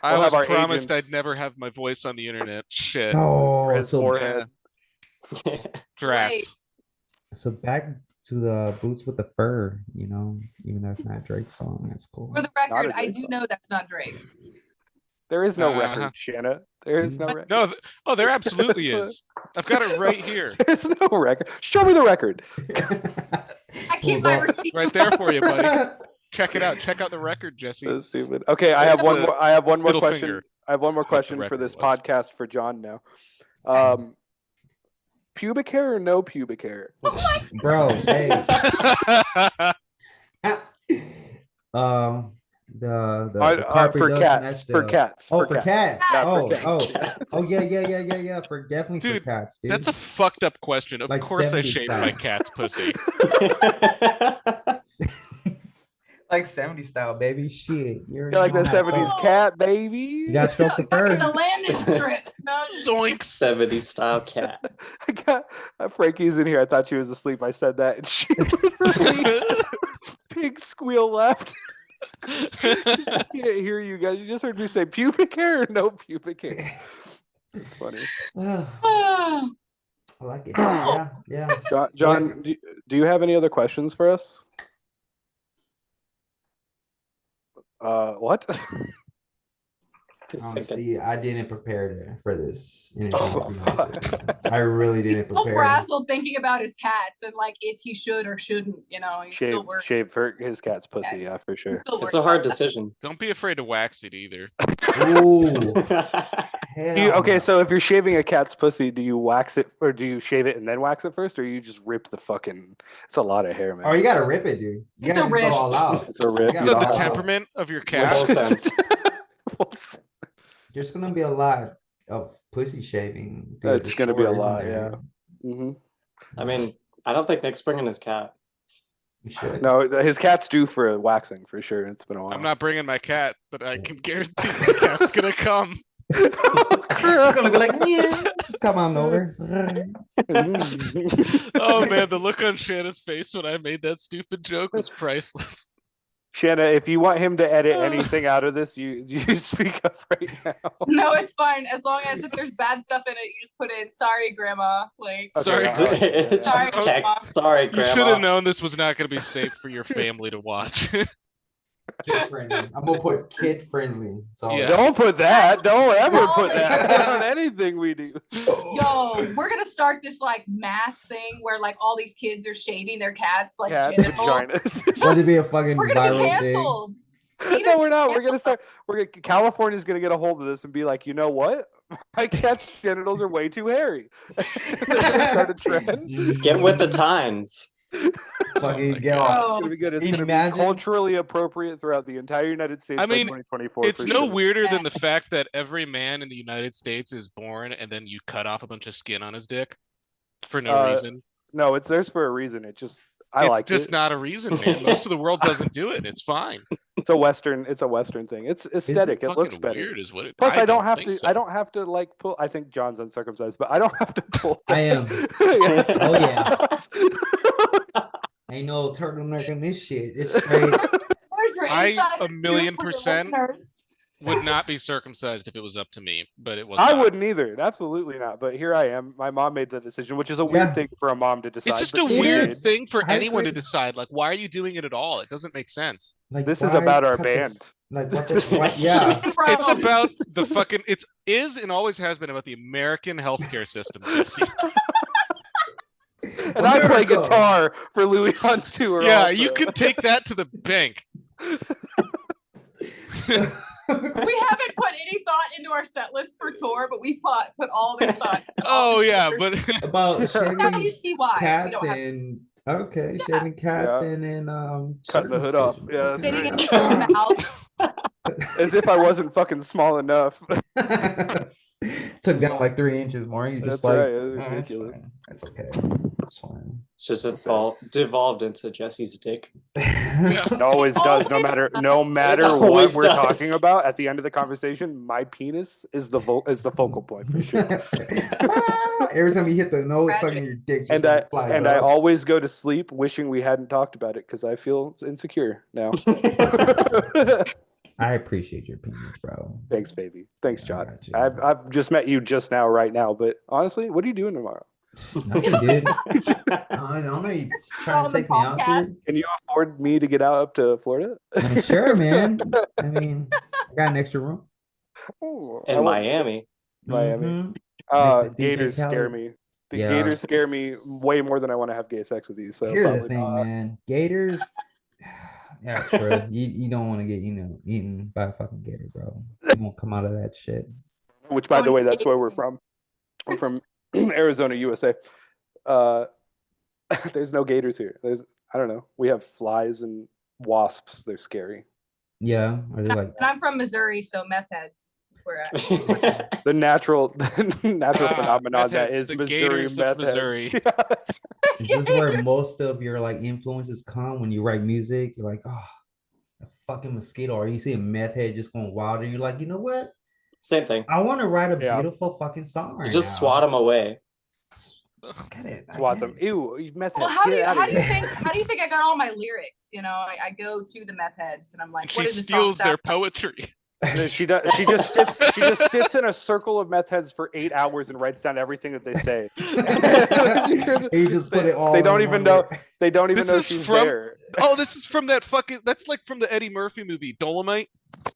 I We'll have was our promised agents- I'd never have my voice on the internet. Shit. Oh, his so forehead. Drats. so back to the boots with the fur. You know, even though it's not Drake's song, that's cool. For the Not a record, I Drake do song. know that's not Drake. There is no Uh-huh. record, Shanna. There is no record. No, oh, there absolutely That's a- is. I've got it right here. There's no record. Show me the record. I keep my receipt. Right there for you, buddy. Check it out. Check out the record, Jesse. So stupid. Okay, I have It's one a more. I have one more middle question. finger. I have one more What the question for record this was. podcast for John now. Pubic hair or no pubic hair? Bro, hey. The carpet for does cats. match For the. cats. Oh, for cats. Yeah, Oh, for oh, cats. oh, yeah. For definitely for Dude, cats, dude. That's a fucked up question. Of Like course I 70s shaved style. my cat's pussy. Like 70 style, baby. Shit. You like the 70s cat, baby? You got to stroke the Fucking fur. the landing strip. No, Zoinks! 70 style cat. I got Frankie's in here. I thought she was asleep. I said that, and she literally pig squeal laughed. You can't hear you guys. You just heard me say pubic hair or no pubic hair. It's funny. I like it. Yeah. John, do you have any other questions for us? What? See, I didn't prepare for this interview. To be honest with you. I really didn't still prepare. frazzled thinking about his cats and like if he should or shouldn't. You know, he's still working. Shave for his cat's pussy, Yeah, yeah, for He's sure. still It's working a hard on that. decision. Don't be afraid to wax it either. Ooh. Okay, so if you're shaving a cat's pussy, do you wax it or do you shave it and then wax it first, or you just rip the fucking? It's a lot of hair, man. Oh, you gotta rip it, dude. You It's gotta a just rip. go all out. It's a rip. Yeah, So the wow. temperament of your Full cat. sense. There's gonna be a lot of pussy shaving. through It's the gonna be a store, isn't lot, there? hmm I mean, I don't think Nick's bringing his cat. You should. No, his cat's due for a waxing for sure. It's been a while. I'm not bringing my cat, but I can guarantee my cat's gonna come. It's gonna be like, yeah, just come on over. Oh man, the look on Shanna's face when I made that stupid joke was priceless. Shanna, if you want him to edit anything out of this, you speak up right now. No, it's fine. As long as if there's bad stuff in it, you just put in "Sorry, Grandma." Like, Okay, Sorry, all right. It's Sorry, just text. Sorry, You should Grandma. have known this was not gonna be safe for your family to watch. Kid friendly. I'm gonna put kid friendly. So Yeah. Don't put that. Don't ever put that on anything we do. yo, we're gonna start this like mass thing where like all these kids are shaving their cats like Cat genitals. vaginas. Let it be a fucking We're gonna be viral thing. canceled. No, we're not. We're gonna start. California's gonna get a hold of this and be like, you know what? My cat's genitals are way too hairy. They're gonna start a trend. Get with the times. Fucking my get God. off. It's gonna be good. It's gonna Imagine- be culturally appropriate throughout the entire United States I by mean, 2024. It's for no sure. weirder than the fact that every man in the United States is born and then you cut off a bunch of skin on his dick for no reason. No, it's theirs for a reason. It just I It's like just it. not a reason, man. Most of the world doesn't do it. It's fine. It's a Western thing. It's aesthetic. It looks Fucking better. weird is what it. Plus, I don't have think to. so. I don't have to like pull. I think John's uncircumcised, but I don't have to pull. I am. Yeah. Oh yeah. Ain't no turtleneck in this shit. It's straight. Where's your I insider a million scoop for the percent listeners? Would not be circumcised if it was up to me, but it was. I not. wouldn't either. Absolutely not. But here I am. My mom made the decision, which is a Yeah. weird thing for a mom to decide. It's just but a she weird did. thing for I anyone to agree. decide. Like, why are you doing it at all? It doesn't make sense. Like, This is why about our cut band. this- Like what the what, yeah. It's about the fucking. Is and always has been about the American healthcare system, Jesse. And I play America. guitar for Louis on tour. Yeah, also. you can take that to the bank. We haven't put any thought into our set list for tour, but we put all this thought. Oh yeah, but About Now you shaving see why. We cats don't have and okay, Yeah. shaving cats Yeah. and then Cutting the hood off. Yeah, that's fitting in great. people's mouth. As if I wasn't fucking small enough. Took down like 3 inches more. You just That's like, right, it's "Oh, that's ridiculous." fine. That's okay. That's fine. It's just devolved into Jesse's dick. It always does. No matter what always we're does. talking about. At the end of the conversation, my penis is the focal point for sure. Every time you hit the note, Tragic. fucking your dick just And like flies I up. always go to sleep wishing we hadn't talked about it because I feel insecure now. I appreciate your penis, bro. Thanks, baby. Thanks, I John. got you. I've just met you just now, right now. But honestly, what are you doing tomorrow? Nothing, dude. I don't know. You trying On to the take me out, podcast. dude? Can you afford me to get out up to Florida? Sure, man. I mean, I got an extra room. Oh, In Miami. Miami. Mhm. Next to DJ Gators scare Khaled. me. The Yeah. Gators scare me way more than I want to have gay sex with you. So Here's the probably thing, not. man. Gators, Yeah, sure. You don't want to get eaten by a fucking gator, bro. You won't come out of that shit. Which, by the Oh, way, that's where we're yeah. from. We're from Arizona, USA. Uh, there's no gators here. I don't know. We have flies and wasps. They're scary. Yeah, are they like? And I'm from Missouri, so meth heads. Where The natural phenomenon meth that heads, is the Missouri gators of meth Missouri. heads. Yeah, that's Is this where most of your like influences come when you write music? You're like, oh, a fucking mosquito, or you see a meth head just going wild, and you're like, you know what? Same thing. I want to write a Yeah. beautiful fucking song You right just now. swat them away. I get it. I swat get them. it. Ew, you meth Well, heads. how do Get you out how of do you here. think I got all my lyrics? You know, I go to the meth heads and I'm like, And what she is this song steals sound their poetry. She does. She just sits in a circle of meth heads for 8 hours and writes down everything that they say. You just put it all They in don't even one know. word. They don't even This know is she's from- there. Oh, this is from that fucking. That's like from the Eddie Murphy movie Dolomite.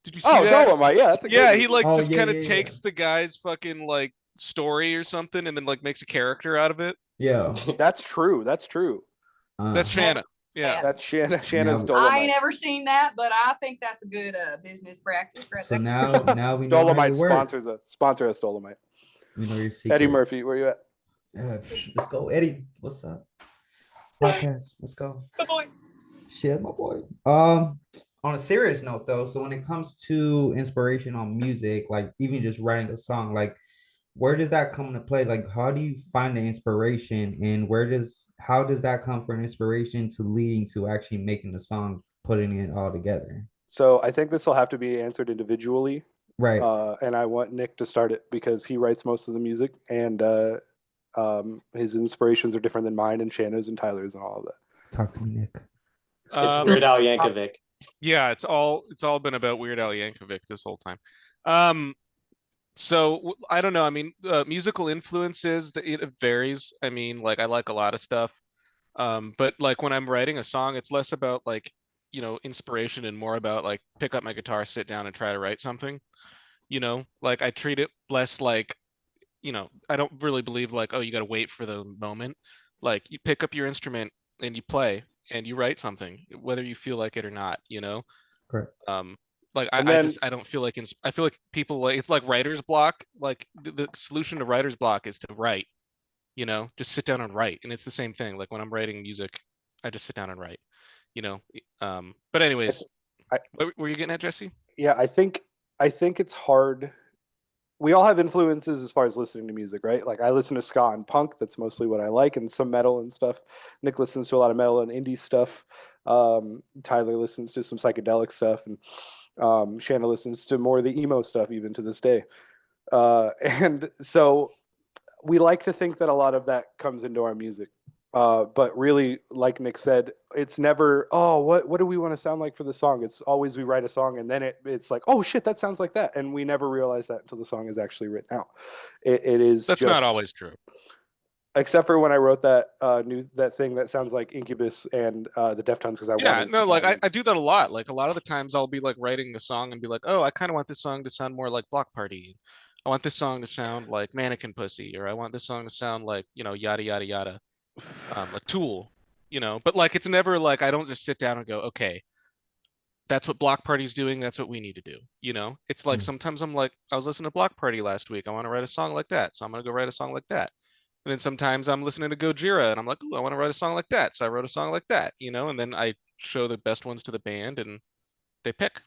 Did you see Oh, that? Dolomite. Yeah, that's a Yeah, great he movie. like Oh, just yeah, kind of yeah, yeah. takes the guy's fucking like story or something, and then like makes a character out of it. Yeah. That's true. That's true. That's Never- Shanna. Yeah. That's Shanna's Now- I Dolomite. ain't ever seen that, but I think that's a good business practice right So there. now we know how Dolomite you work. sponsor us. Dolomite. We know your secret. Eddie Murphy, where you at? Let's go, Eddie. What's up? Podcast. Let's go. Good boy. Shit, my boy. On a serious note though, so when it comes to inspiration on music, like even just writing a song, like where does that come into play? Like how do you find the inspiration, and how does that come from inspiration to leading to actually making the song, putting it all together? So I think this will have to be answered individually. Right. And I want Nick to start it because he writes most of the music, and his inspirations are different than mine and Shanna's and Tyler's and all of that. Talk to me, Nick. It's Weird Al Yankovic. Yeah, it's all been about Weird Al Yankovic this whole time. So I don't know. I mean, musical influences, it varies. I mean, like I like a lot of stuff. But like when I'm writing a song, it's less about like, inspiration and more about like pick up my guitar, sit down and try to write something. Like I treat it less like, I don't really believe like, oh, you got to wait for the moment. Like you pick up your instrument and you play and you write something, whether you feel like it or not, Correct. Like And I then- just I don't feel like I feel like people like it's like writer's block. Like the solution to writer's block is to write, just sit down and write. And it's the same thing. Like when I'm writing music, I just sit down and write, But anyways, what were you getting at, Jesse? Yeah, I think it's hard. We all have influences as far as listening to music, right? Like I listen to ska and punk. That's mostly what I like, and some metal and stuff. Nick listens to a lot of metal and indie stuff. Tyler listens to some psychedelic stuff, and Shanna listens to more of the emo stuff even to this day. And so we like to think that a lot of that comes into our music. But really, like Nick said, it's never, oh, what do we want to sound like for the song? It's always we write a song and then it's like, oh shit, that sounds like that. And we never realize that until the song is actually written out. It is That's just, not always true. except for when I wrote that that thing that sounds like Incubus and the Deftones, because I Yeah, wanted no, to like sound- I do that a lot. Like a lot of the times I'll be like writing a song and be like, oh, I kind of want this song to sound more like Block Party. I want this song to sound like Mannequin Pussy, or I want this song to sound like, yada yada yada. Like Tool, but like it's never like I don't just sit down and go, okay, that's what Block Party's doing, that's what we need to do. It's like sometimes I'm like, I was listening to Block Party last week, I want to write a song like that, so I'm gonna go write a song like that. And then sometimes I'm listening to Gojira and I'm like, ooh, I want to write a song like that, so I wrote a song like that, and then I show the best ones to the band and they pick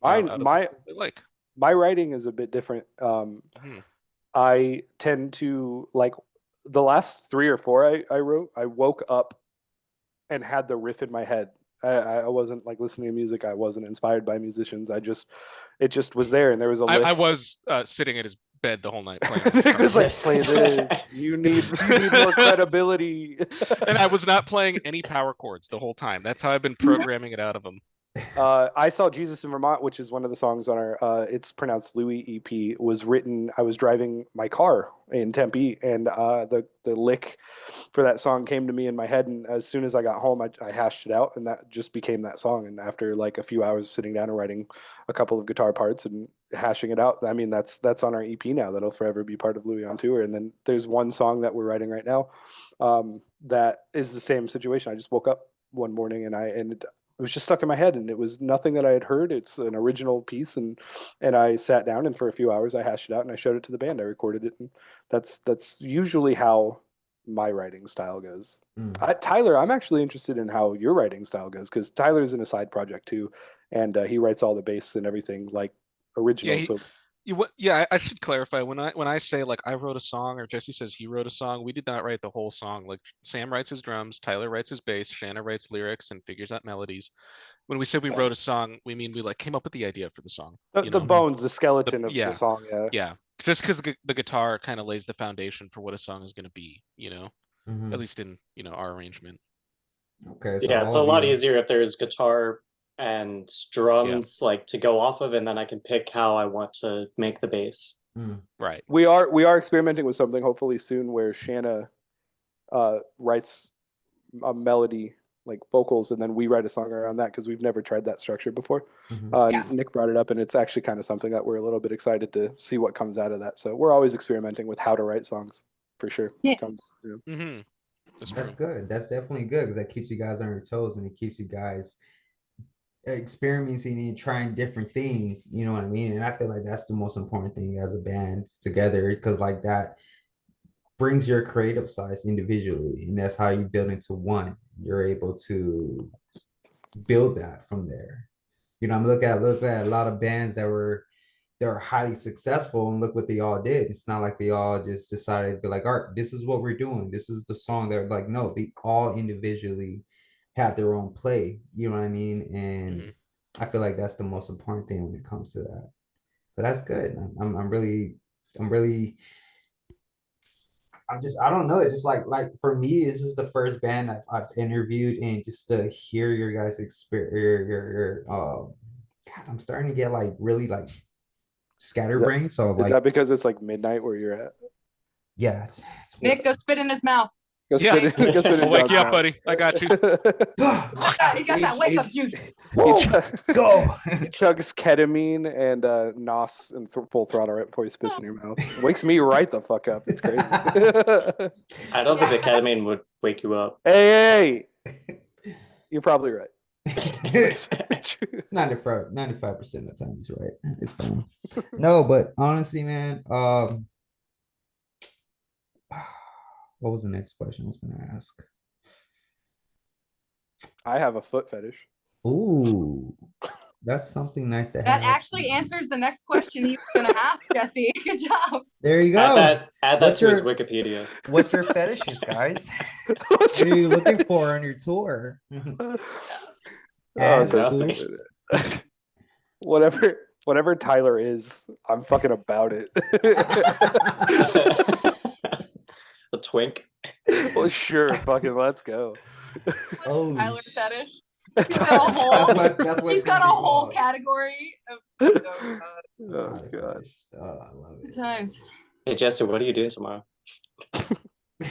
out of the ones they like. my writing is a bit different. Mhm. I tend to like the last 3 or 4 I wrote, I woke up and had the riff in my head. I wasn't like listening to music. I wasn't inspired by musicians. It just was there, and there was a lick. I was sitting at his bed the whole night playing. Nick was like, play this. You need more credibility. And I was not playing any power chords the whole time. That's how I've been programming it out of him. I Saw Jesus in Vermont, which is one of the songs on our it's pronounced Louis EP, was written. I was driving my car in Tempe, and the lick for that song came to me in my head, and as soon as I got home, I hashed it out, and that just became that song. And after like a few hours sitting down and writing a couple of guitar parts and hashing it out, I mean that's on our EP now. That'll forever be part of Louis on Tour. And then there's one song that we're writing right now that is the same situation. I just woke up one morning and it was just stuck in my head, and it was nothing that I had heard. It's an original piece, and I sat down, and for a few hours I hashed it out and I showed it to the band. I recorded it, and that's usually how my writing style goes. Tyler, I'm actually interested in how your writing style goes, because Tyler's in a side project too, and he writes all the bass and everything like original. Yeah, I should clarify when I say like I wrote a song or Jesse says he wrote a song, we did not write the whole song. Like Sam writes his drums, Tyler writes his bass, Shanna writes lyrics and figures out melodies. When we say we wrote a song, we mean we like came up with the idea for the song. The bones, the skeleton of yeah. the song. Yeah. Yeah, just because the guitar kind of lays the foundation for what a song is going to be, Mhm. at least in our arrangement. Okay. Yeah, it's a all of lot you- easier if there's guitar and drums like to go off of, and then I can pick how I want to make the bass. Right. We are experimenting with something hopefully soon where Shanna writes a melody, like vocals, and then we write a song around that, because we've never tried that structure before. Yeah. Nick brought it up, and it's actually kind of something that we're a little bit excited to see what comes out of that. So we're always experimenting with how to write songs, for sure. Yeah. Mm-hmm. That's good. That's definitely good, because that keeps you guys on your toes, and it keeps you guys experimenting and trying different things. You know what I mean? And I feel like that's the most important thing as a band together, because like that brings your creative sides individually, and that's how you build into one. You're able to build that from there. I'm look at a lot of bands they're highly successful, and look what they all did. It's not like they all just decided to be like, all right, this is what we're doing, this is the song. They're like, no, they all individually had their own play. You know what I mean? And I feel like that's the most important thing when it comes to that. So that's good. I don't know. It's just like for me, this is the first band I've interviewed, and just to hear your guys' experience, God, I'm starting to get like really like scatterbrained. So Is like, that because it's like midnight where you're at? yeah, it's Nick, go spit in his mouth. Go Yeah. spit it- go spit it I'll wake down you up, now. buddy. I got you. He got that wake up juice. let's go. He chugs ketamine and nos and full throttle right before he spits in your mouth. Wakes me right the fuck up. It's crazy. I don't think the ketamine would wake you up. hey, you're probably right. 95% of the time he's right. It's fine. No, but honestly, man, what was the next question I was gonna ask? I have a foot fetish. Ooh, that's something nice to have. That actually answers the next question you were gonna ask, Jesse. Good job. There you go. Add that What's to his your- Wikipedia. What's your fetishes, guys? What are you looking for on your tour? Oh, Ass, so boobs. stupid. Whatever Tyler is, I'm fucking about it. A twink. Well, sure, fucking let's go. Oh, Tyler sh- fetish. He's got a whole, that's what he's it's got a gonna be whole called. category of oh, God. Oh Tyler god. fetish. Oh, I love Good it. times. Hey Jesse, what are you doing tomorrow?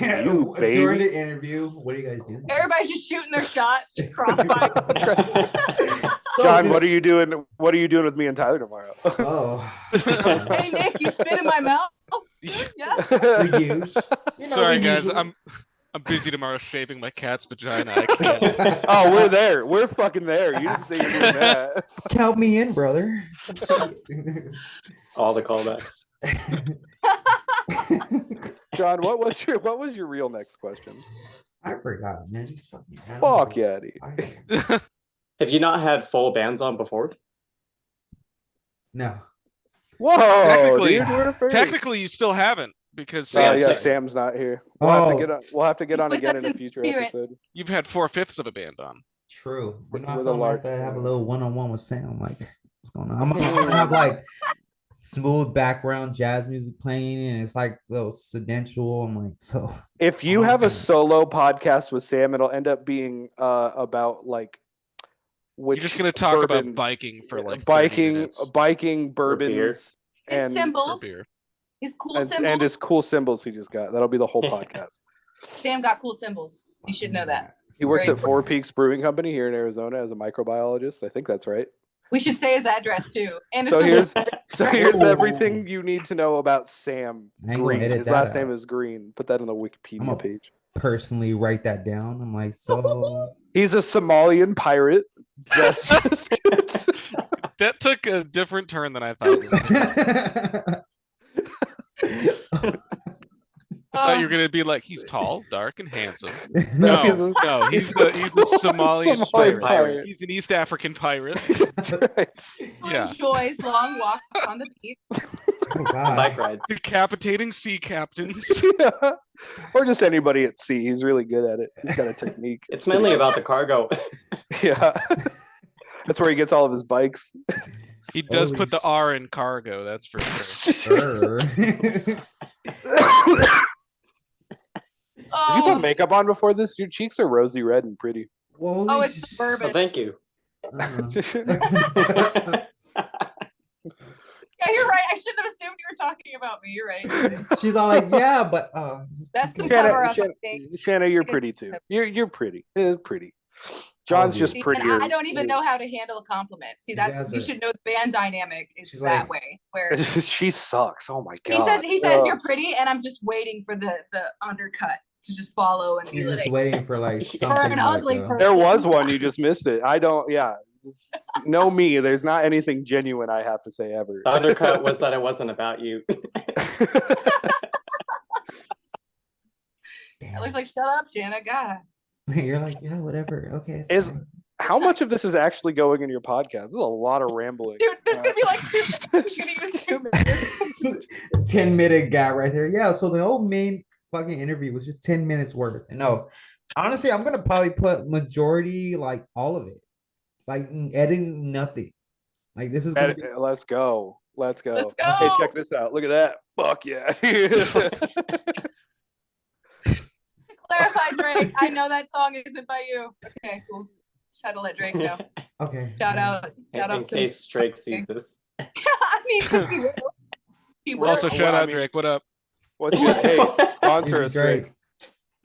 You During baby. the interview, what do you guys do? Everybody's just shooting their shot, just crossfire. So John, is what are this- you doing? What are you doing with me and Tyler tomorrow? Oh, Hey Nick, you spit in my mouth. Yeah. for you. Sorry, the guys. usual. I'm busy tomorrow shaving my cat's vagina. I can't. Oh, we're there. We're fucking there. You didn't say you're doing that. Count me in, brother. All the callbacks. John, what was your real next question? I forgot, man. Just fucking Fuck yeah, dude. Have you not had full bands on before? No. Whoa, Technically- dude, we're first. Technically, you still haven't because Yeah, Yeah, Sam- Sam's not here. We'll have to get on. We'll have to get on He's with again us in a in future spirit. episode. you've had 4/5 of a band on. True. You know, I With a felt large- like I have a little one-on-one with Sam. Like, what's going on? I'm gonna have like smooth background jazz music playing, and it's like a little sedential. I'm like, so If you have a Awesome. solo podcast with Sam, it'll end up being about like which You're just gonna talk about bourbons- biking for like 30 biking, minutes. biking bourbons, His and For symbols, beer. his cool and symbols. his cool symbols he just got. That'll be the whole podcast. Sam got cool symbols. You should know that. He works Very at Four Peaks Brewing Company here in Arizona as a microbiologist. I think that's right. We should say his address too. And his So here's symbols. here's Ooh. everything you need to know about Sam I ain't gonna Green. edit His that last out. name is Green. Put that on the Wikipedia I'm a- page. personally write that down. I'm like, so He's a Somalian pirate Just That took a different turn than I thought it was gonna. I thought you were gonna be like, he's tall, dark, and handsome. No, No, he's a Somali Somali pirate. pirate. He's an East African pirate. That's right. Who Yeah. enjoys long walks on the beach. Oh, God. Bike rides. Decapitating sea captains. Yeah. Or just anybody at sea. He's really good at it. He's got a technique. It's mainly about the cargo. Yeah. That's where he gets all of his bikes. He does Holy put the sh- R in cargo, that's for sure. Sure. Did you put Oh, makeup on before this? Your cheeks are rosy red and pretty. Holy oh, it's sh- Oh, suburban. thank you. uh-huh. Yeah, you're right. I shouldn't have assumed you were talking about me. You're right. She's all like, yeah, but That's some cover up, I think. Shanna, you're It is- pretty too. You're pretty. Pretty. John's Oh, just See, and prettier. I don't even know how to handle a compliment. See, guys that's are- you should know the band dynamic is She's that like- way. Where She sucks. Oh my god. he says Ugh. you're pretty, and I'm just waiting for the undercut to just follow and be you're just like, waiting for like For something an like ugly a- person. There was one. You just missed it. I don't. Yeah. Know me. There's not anything genuine I have to say ever. The undercut was that it wasn't about you. Damn. Taylor's like, shut up, Shanna. God. You're like, yeah, whatever. Okay. It's Is- fine. How much of this is actually going in your podcast? This is a lot of rambling. Dude, there's gonna be like 2 minutes. It's gonna use 2 minutes. 10-minute gap right there. Yeah. So the whole main fucking interview was just 10 minutes worth. And no, honestly, I'm gonna probably put majority, like all of it, like editing nothing. Like this is gonna be Let's go. Let's go. Let's Hey, go. check this out. Look at that. Fuck yeah. Clarify, Drake. I know that song isn't by you. Okay, cool. Just had to let Drake know. okay. Shout out. Shout In out to case Drake sees this. I mean, because he will. He will. Also, Well, shout I out mean- Drake. What up? What's good? Hey, sponsor Easy, us, Drake. Drake.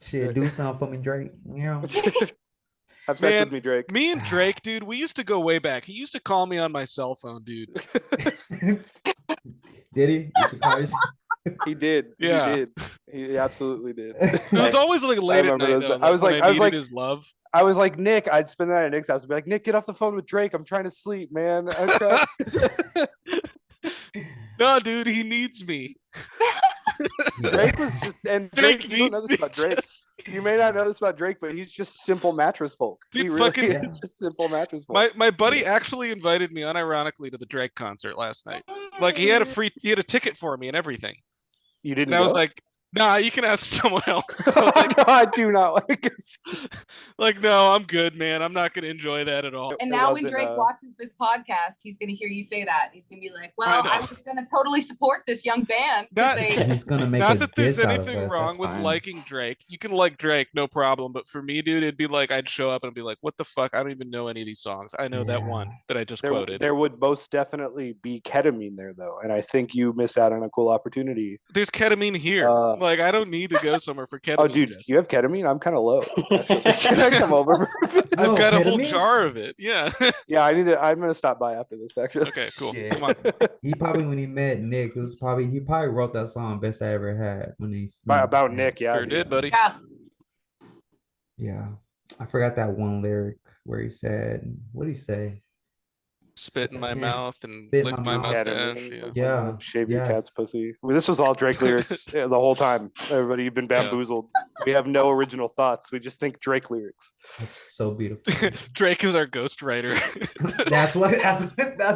Shit, do something for me, Drake. You know. Have sex Man, with me, Drake. Me and Drake, dude, we used to go way back. He used to call me on my cell phone, dude. Did he? You can call yourself- He did. Yeah. He did. He absolutely did. It was always like late at remember night. those- Though, I was when like- I I was needed like- his love. I was like, Nick, I'd spend that at Nick's house and be like, Nick, get off the phone with Drake. I'm trying to sleep, man. Okay. No, dude, he needs me. Drake was just, and Drake Drake, you don't know needs this me. about Drake. You may not know this about Drake, but he's just simple mattress folk. Dude, he really fucking- is just simple mattress folk. My buddy actually invited me unironically to the Drake concert last night. Like he had a ticket for me and everything. You didn't And I was go? like, nah, you can ask someone else. I was like, No, I do not want to go see- like, no, I'm good, man. I'm not gonna enjoy that at all. And It now when wasn't, Drake watches this podcast, he's gonna hear you say that. He's gonna be like, "Well, know. I was gonna totally support this young band." 'cause Not- they- He's gonna make Not a that there's diss out of anything us, wrong that's with fine. liking Drake. You can like Drake, no problem. But for me, dude, it'd be like I'd show up and be like, "What the fuck? I don't even know any of these songs. I know that Yeah. one that I just there, quoted." there would most definitely be ketamine there, though. And I think you missed out on a cool opportunity. There's ketamine here. Like I don't need to go somewhere for ketamine. Oh, dude, Jess. you have ketamine? I'm kind of low. actually. Can I come over? I've Oh, got a whole ketamine? jar of it. Yeah. Yeah, I'm gonna stop by after this. Actually. Okay, cool. Shit. Come on. He probably when he met Nick, he probably wrote that song "Best I Ever Had" when he's About Nick, yeah. Sure did, buddy. yeah, Yeah, I forgot that one lyric where he said, "What did he say?" Spit in my Yeah. mouth and Spit in lick my my mouth. mustache. Yeah. Yeah, Shave your cat's yes. pussy. Well, this was all Drake lyrics the whole time. Everybody, you've been Yeah. bamboozled. We have no original thoughts. We just think Drake lyrics. That's so beautiful. Drake is our ghostwriter. that's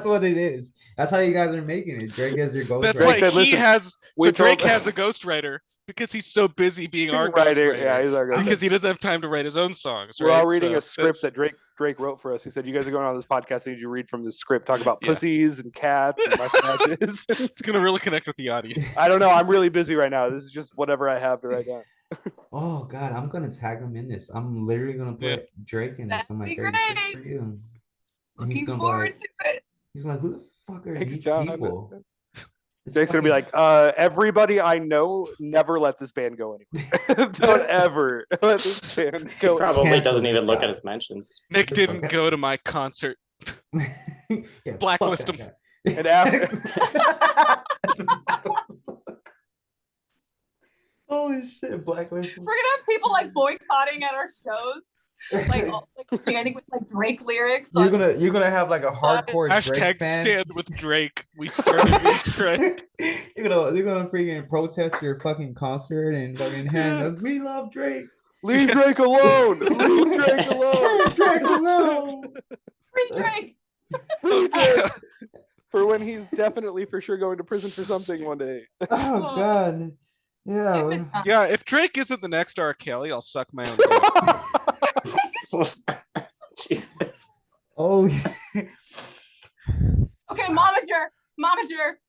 what it is. That's how you guys are making it. Drake is your ghost. That's Drake why said, he "Listen, has. we So Drake told- has a ghostwriter because he's so busy being our Writer, ghostwriter. yeah, he's our ghostwriter. Because he doesn't have time to write his own songs. We're all right? reading So a script that's- that Drake wrote for us. He said, "You guys are going on this podcast. I need you to read from this script. Talk about Yeah. pussies and cats and mustaches." It's gonna really connect with the audience. I don't know. I'm really busy right now. This is just whatever I have to write down. Oh God, I'm gonna tag him in this. I'm literally gonna put Yeah. Drake in this. That'd I'm like, be "Hey, this is great. for you." And looking he's gonna be forward like, to it. he's gonna be like, "Who the fuck are Thanks, these John. people?" It's Jake's gonna be fucking- like, everybody I know, never let this band go anywhere. Don't ever let this band go. Probably Cancel doesn't even this look guy. at his mentions. Nick Get the fuck didn't out. go to my concert. Yeah, Blacklist fuck him. that guy. And after, Holy shit, blacklist. him. We're gonna have people like boycotting at our shows. like standing with like Drake lyrics. You're on- gonna have like a hardcore Drake Hashtag fan. stand with Drake. We started this trend. You're gonna freaking protest your fucking concert and fucking hand. We love Drake. Leave Drake alone. Leave Drake alone. Leave Drake alone. Free Drake. Free Drake. For when he's definitely for sure going to prison for something one day. Oh God. I Yeah. miss him. Yeah, if Drake isn't the next R. Kelly, I'll suck my own dick. Jesus. Oh. Okay, momager.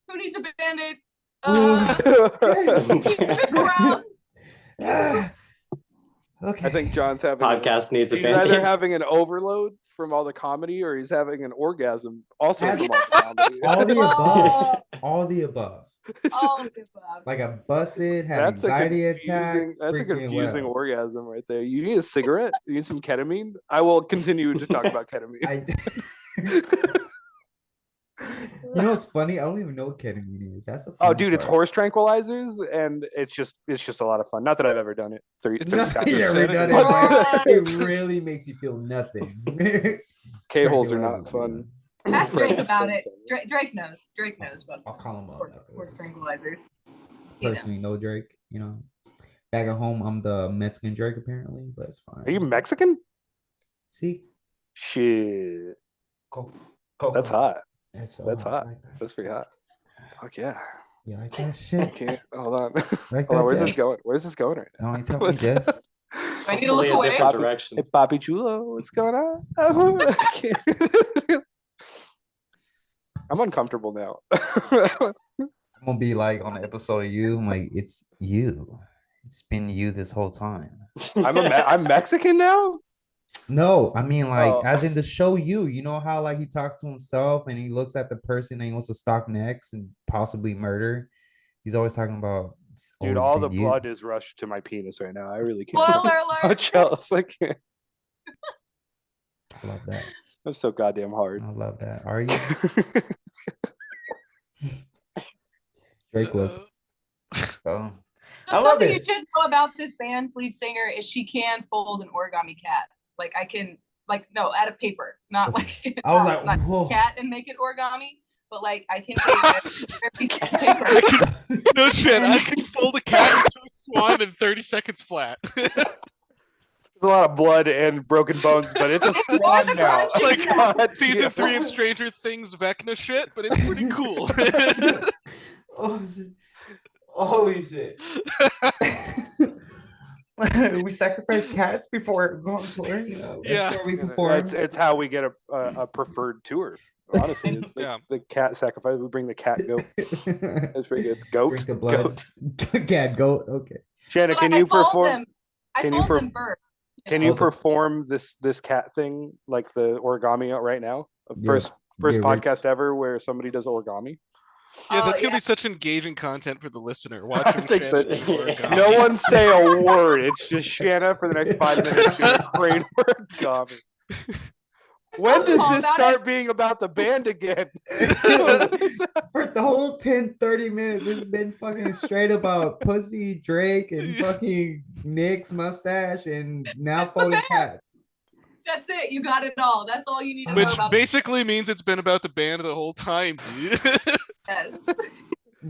Who needs a band-aid? Keep it around. Yeah. Okay. I think John's having Podcast needs a he's either band-aid. having an overload from all the comedy or he's having an orgasm also Have- from all the comedy. all the above. Oh, All the above. all of the above. Like a busted, had That's anxiety attack. That's a freaking what confusing else? orgasm right there. You need a cigarette? You need some ketamine? I will continue to talk about ketamine. I. You know what's funny? I don't even know what ketamine is. That's the Oh, funny dude, it's part. horse tranquilizers, and it's just a lot of fun. Not that I've ever done it. It's 30 not times. you ever done it, Oh. but it really makes you feel nothing. K-holes are not Tranquilizers, fun. Ask Drake Friends, about friends, it. friends. Drake knows. Drake knows about I'll call him up. horse tranquilizers. He Personally, knows. no Drake. You know, back at home, I'm the Mexican Drake apparently, but it's fine. Are you Mexican? See, Shit. Coco. That's hot. That's, so That's hot. Like that. That's pretty hot. Fuck yeah. You like that shit? Can't hold on. Like Hold that, on, where's this Jess? going? Where's this going right now? No, you tell me, Jess. I need to look Totally a away. different Papi- direction. Hey, Papi Chulo, what's going on? I can't- I'm uncomfortable now. I'm gonna be like on the episode of you. I'm like, it's you. It's been you this whole time. I'm Mexican now? No, I mean like Oh. as in the show you. You know how like he talks to himself and he looks at the person and he wants to stalk next and possibly murder. He's always talking about. "It's Dude, always all the been you." blood is rushed to my penis right now. I really can't. Spoiler do alert. much else. I can't. I love that. I'm so goddamn hard. I love that. Are you Drake? Look. Oh, I love Something you this. should know about this band's lead singer is she can fold an origami cat. Like I can, like no, out of paper, not Okay. like I was like, not whoa. cat and make it origami. But like I can take a piece of paper. No shit, I can fold a cat into a swan in 30 seconds flat. There's a lot of blood and broken bones, but it's a It's more swan than now. blood. Like God season damn. 3 of Stranger Things Vecna shit, but it's pretty cool. Oh, shit. Holy shit. We sacrifice cats before going tour, you know. Yeah. Before we perform. It's how we get a preferred tour. Honestly, it's Yeah. the cat sacrifice. We bring the cat goat. That's pretty good. Goat. Drink the blood. Goat. Cat goat. Okay. Shanna, But can I you told perform? them- I can you told per- them first. Can Oh, you the- perform this cat thing like the origami right now? First Yeah, Rich. podcast ever where somebody does origami. Yeah, that's Oh, gonna yeah. be such engaging content for the listener. Watching think so. Shannon do origami. No one say a word. It's just Shanna for the next 5 minutes doing crane origami. When does All this about start being about the band again? For the whole 10-30 minutes, it's been fucking straight about pussy, Drake, and fucking Nick's mustache, and now That's the folding band. cats. That's it. You got it all. That's all you need to know Which about basically means it's been about the band the whole time, dude. this.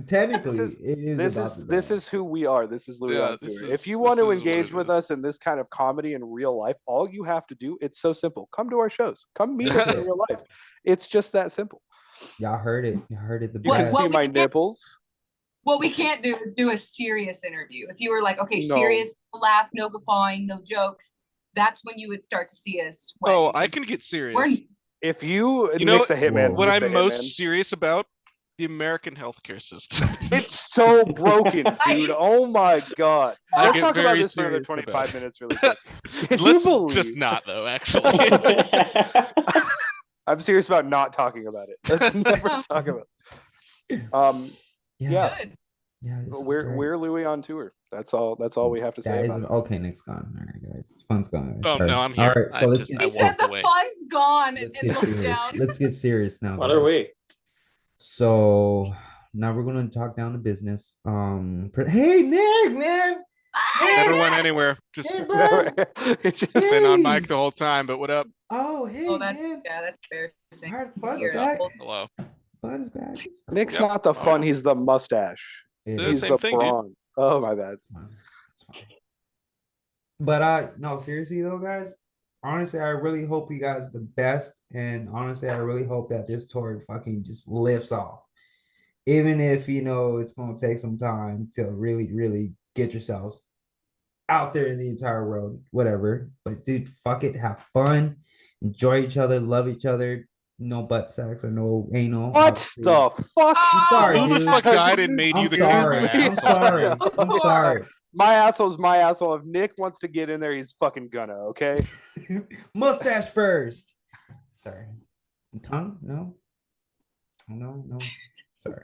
Technically, This is- it is. This about is the this band. is who we are. This is Louis Yeah, on this Tour. is- If you want to this is what engage it with is. us in this kind of comedy in real life, all you have to do, it's so simple. Come to our shows. Come meet us in real life. It's just that simple. Y'all heard it. You heard it. The You What- can best. what see we my can't- nipples. What we can't do is do a serious interview. If you were like, okay, No. serious, no laugh, no guffawing, no jokes, that's when you would start to see us. sweat, Oh, I because can get serious. We're If you, You know Nick's a hitman. Whoa. What Nick's a I'm most hitman. serious about, the American healthcare system. It's so broken, dude. Nice. Oh my god. I Let's get talk about very this for another serious 25 about it. minutes really quick. Can you Let's believe- just not though, actually. I'm serious about not talking about it. Let's never talk about it. Yeah. good. Yeah. this is We're great. Louis on tour. That's all we have to say That is about it. okay. Nick's gone. All right, guys. Fun's gone. Oh, Sorry. no, I'm All here. right, so I let's just- get, He said walked the away. fun's gone let's and get looked serious. down. Let's get serious now. What are guys. we? So now we're gonna talk down to business. Hey Nick, man, Never went anywhere. Just Hey, bro. It just- been on Hey. mic the whole time. But what up? Oh, hey, Oh, that's man. yeah, that's embarrassing. Alright, to Fun's hear. back. Hello. Fun's back. Nick's Yep. not the Oh, fun, yeah. he's the mustache. It The He's is same the thing, dude. bronze. Oh, my bad. fine. It's fine. But no, seriously though, guys. Honestly, I really hope you guys the best, and honestly, I really hope that this tour fucking just lifts off. Even if it's gonna take some time to really, really get yourselves out there in the entire world, whatever. But dude, fuck it, have fun, enjoy each other, love each other. No butt sex or no anal. What obviously. the fuck? I'm sorry, Who the dude. fuck died and made I'm you the sorry. camera I'm asshole? sorry. I'm sorry. My asshole's my asshole. If Nick wants to get in there, he's fucking gonna, okay? Mustache first. Sorry. Tongue? No. No. Sorry.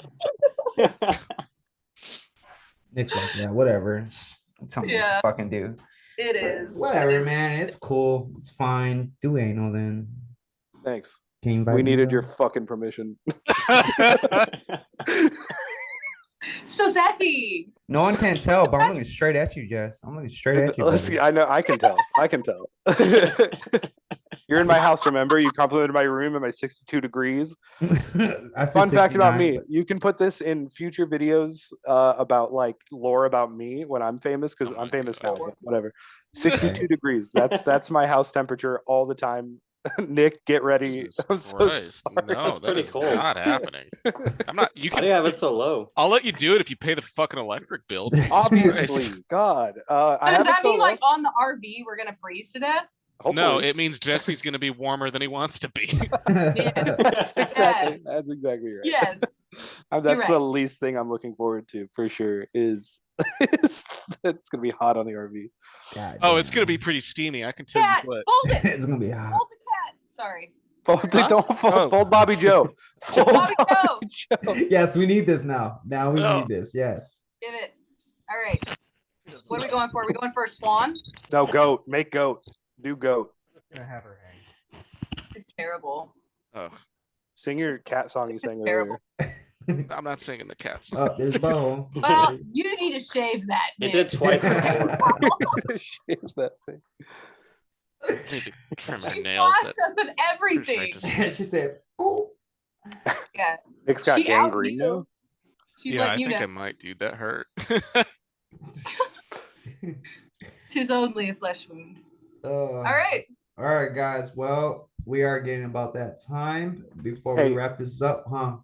Nick's like, yeah, whatever. Tell me what Yeah. to fucking do. It is. Whatever, It is. man. It's cool. It's fine. Do anal then. Thanks. Can you invite We me, needed though? your fucking permission. So sassy. No one can tell, but I'm looking straight at you, Jess. I'm looking straight at you. Let's baby. see, I know, I can tell. I can tell. You're in my house, remember? You complimented my room at my 62 degrees. I said Fun fact about 69, me. but- You can put this in future videos about like lore about me when I'm famous, because Oh I'm my famous now, God. but whatever. 62 degrees. That's my house temperature all the time. Nick, get ready. Jesus I'm so Christ. sorry. No, That's that pretty is cold. not happening. I'm not. You Why do you can. have it so low? I'll let you do it if you pay the fucking electric bill. Jesus Obviously, Christ. God. I So does have it that so mean low- like on the RV we're gonna freeze to death? No, Hopefully. it means Jesse's gonna be warmer than he wants to be. That's exactly Yes. that's exactly right. Yes. That's the right. least thing I'm looking forward to for sure. Is it's gonna be hot on the RV. God Oh, it's gonna damn. be pretty steamy. I can tell Cat, you what. fold it. It's gonna be hot. Fold the cat. Sorry. Fold, Huh? don't fold, Oh. fold Bobby Joe. Fold Bobby Joe. Joe. Yes, we need this now. Now we Oh. need this. Yes. Get it. All right. What are we going for? Are we going for a swan? No, goat. Make goat. Do goat. Gonna have her hang. This is terrible. Oh, Sing your cat song you sang Terrible. earlier. I'm not singing the cats. Oh, there's Bo. Well, you need to shave that. It Nick. did twice before. Shave that thing. I need to trim my She nails. flossed us and everything. She said, "Ooh." Yeah. Nick's got She out gangrene you. now. She's Yeah, I letting you think know. I might, dude. That hurt. Tis only a flesh wound. All All right. All right, guys. Well, we are getting about that time before we Hey. wrap this up, huh?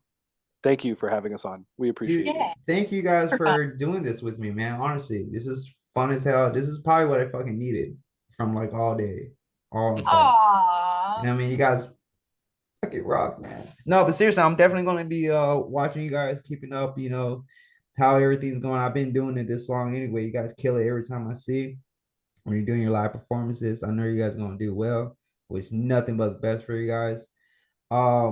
Thank you for having us on. We appreciate Dude, it. Yeah. thank you guys Super for doing this with me, man. Honestly, this is fun as hell. This is probably what I fucking needed from like all day. All day. Aww. And I mean, you guys fucking rock, man. No, but seriously, I'm definitely gonna be watching you guys, keeping up, how everything's going. I've been doing it this long anyway. You guys kill it every time I see when you're doing your live performances. I know you guys are gonna do well. Wish nothing but the best for you guys.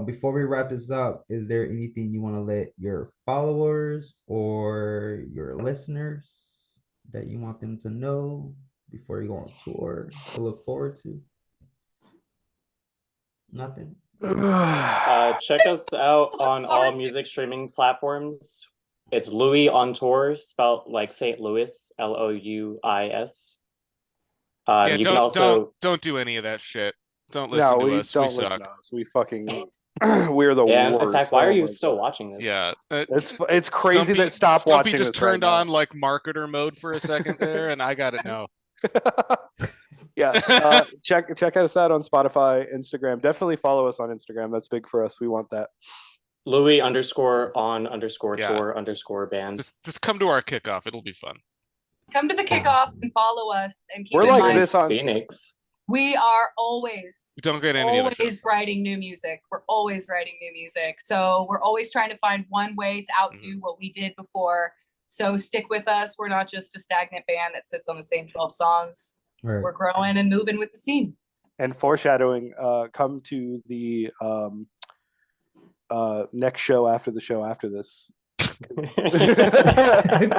Before we wrap this up, is there anything you want to let your followers or your listeners that you want them to know before you go on tour to look forward to? Nothing. Check us out on all music streaming platforms. It's Louis on tour, spelled like St. Louis, Louis. Yeah, You can also don't do any of that shit. Don't listen No, to we us. don't We listen suck. to us. We fucking we're the yeah. worst. In fact, why are Oh you my still God. watching this? Yeah. It's crazy Stumpy- that stop Stumpy watching just this right turned now. on like marketer mode for a second there, and I got it now. Yeah, check us out on Spotify, Instagram. Definitely follow us on Instagram. That's big for us. We want that. Louis _ on _ Yeah. tour _ band. Just come to our kickoff. It'll be fun. Come to the kickoff and follow us and keep We're in like mind, this on- Phoenix. we are always We don't get any other shows. always writing new music. We're always writing new music. So we're always trying to find one way to outdo what we did before. So stick with us. We're not just a stagnant band that sits on the same 12 songs. Right. We're growing and moving with the scene. And foreshadowing, come to the next show after the show after this.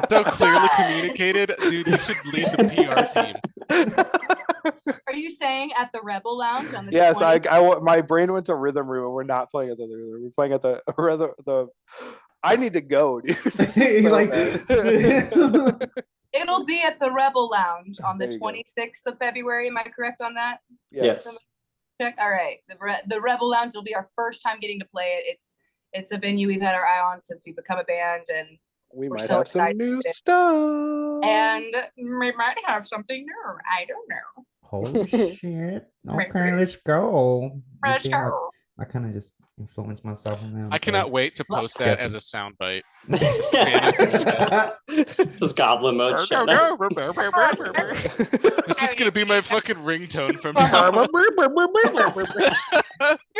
So clearly communicated, dude. You should lead the PR team. Are you saying at the Rebel Lounge on the Yes, 20th? my brain went to Rhythm Room, and we're not playing at the Rhythm Room. We're playing at the I need to go, dude. This is He's so like, bad. It'll be at the Rebel Lounge on the There you go. 26th of February. Am I correct on that? Yes. Check. All right. The Rebel Lounge will be our first time getting to play it. It's a venue we've had our eye on since we've become a band, and We We're might so have some excited. new stuff. we might have something new. I don't know. Oh shit. Okay, let's go. You Let's see how go. I kind of just influenced myself on that. I'm I cannot sorry. wait to post that as a Guesses. soundbite. Just goblin mode shit. This is gonna be my fucking ringtone from Your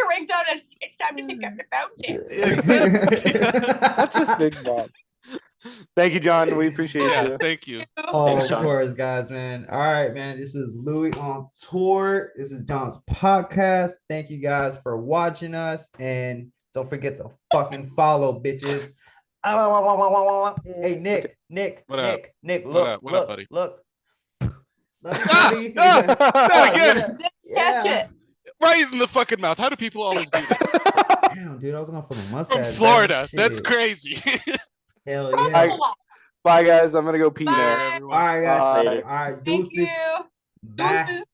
ringtone is it's time to pick up the phone. That's just Big Bob. Thank you, John. We appreciate Yeah, you. thank you. Oh, Thanks, of Sean. course, guys, man. All right, man. This is Louis on tour. This is John's podcast. Thank you guys for watching us. And don't forget to fucking follow, bitches. Hey, Nick, What up? Nick, What look, up? What look, up, buddy? look. Love you, Ah! buddy. Not again. Catch it. Right in the fucking mouth. How do people always do that? Damn, dude, I was gonna fucking mustache. From man. Florida. That's Shit. crazy. Hell Bye. yeah. Bye, guys. I'm gonna go pee Bye. now. All Everyone. right, guys. Bye. All right, Thank deuces. you. Bye. Deuces.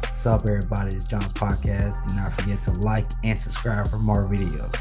What's up, everybody? It's John's podcast. Do not forget to like and subscribe for more videos.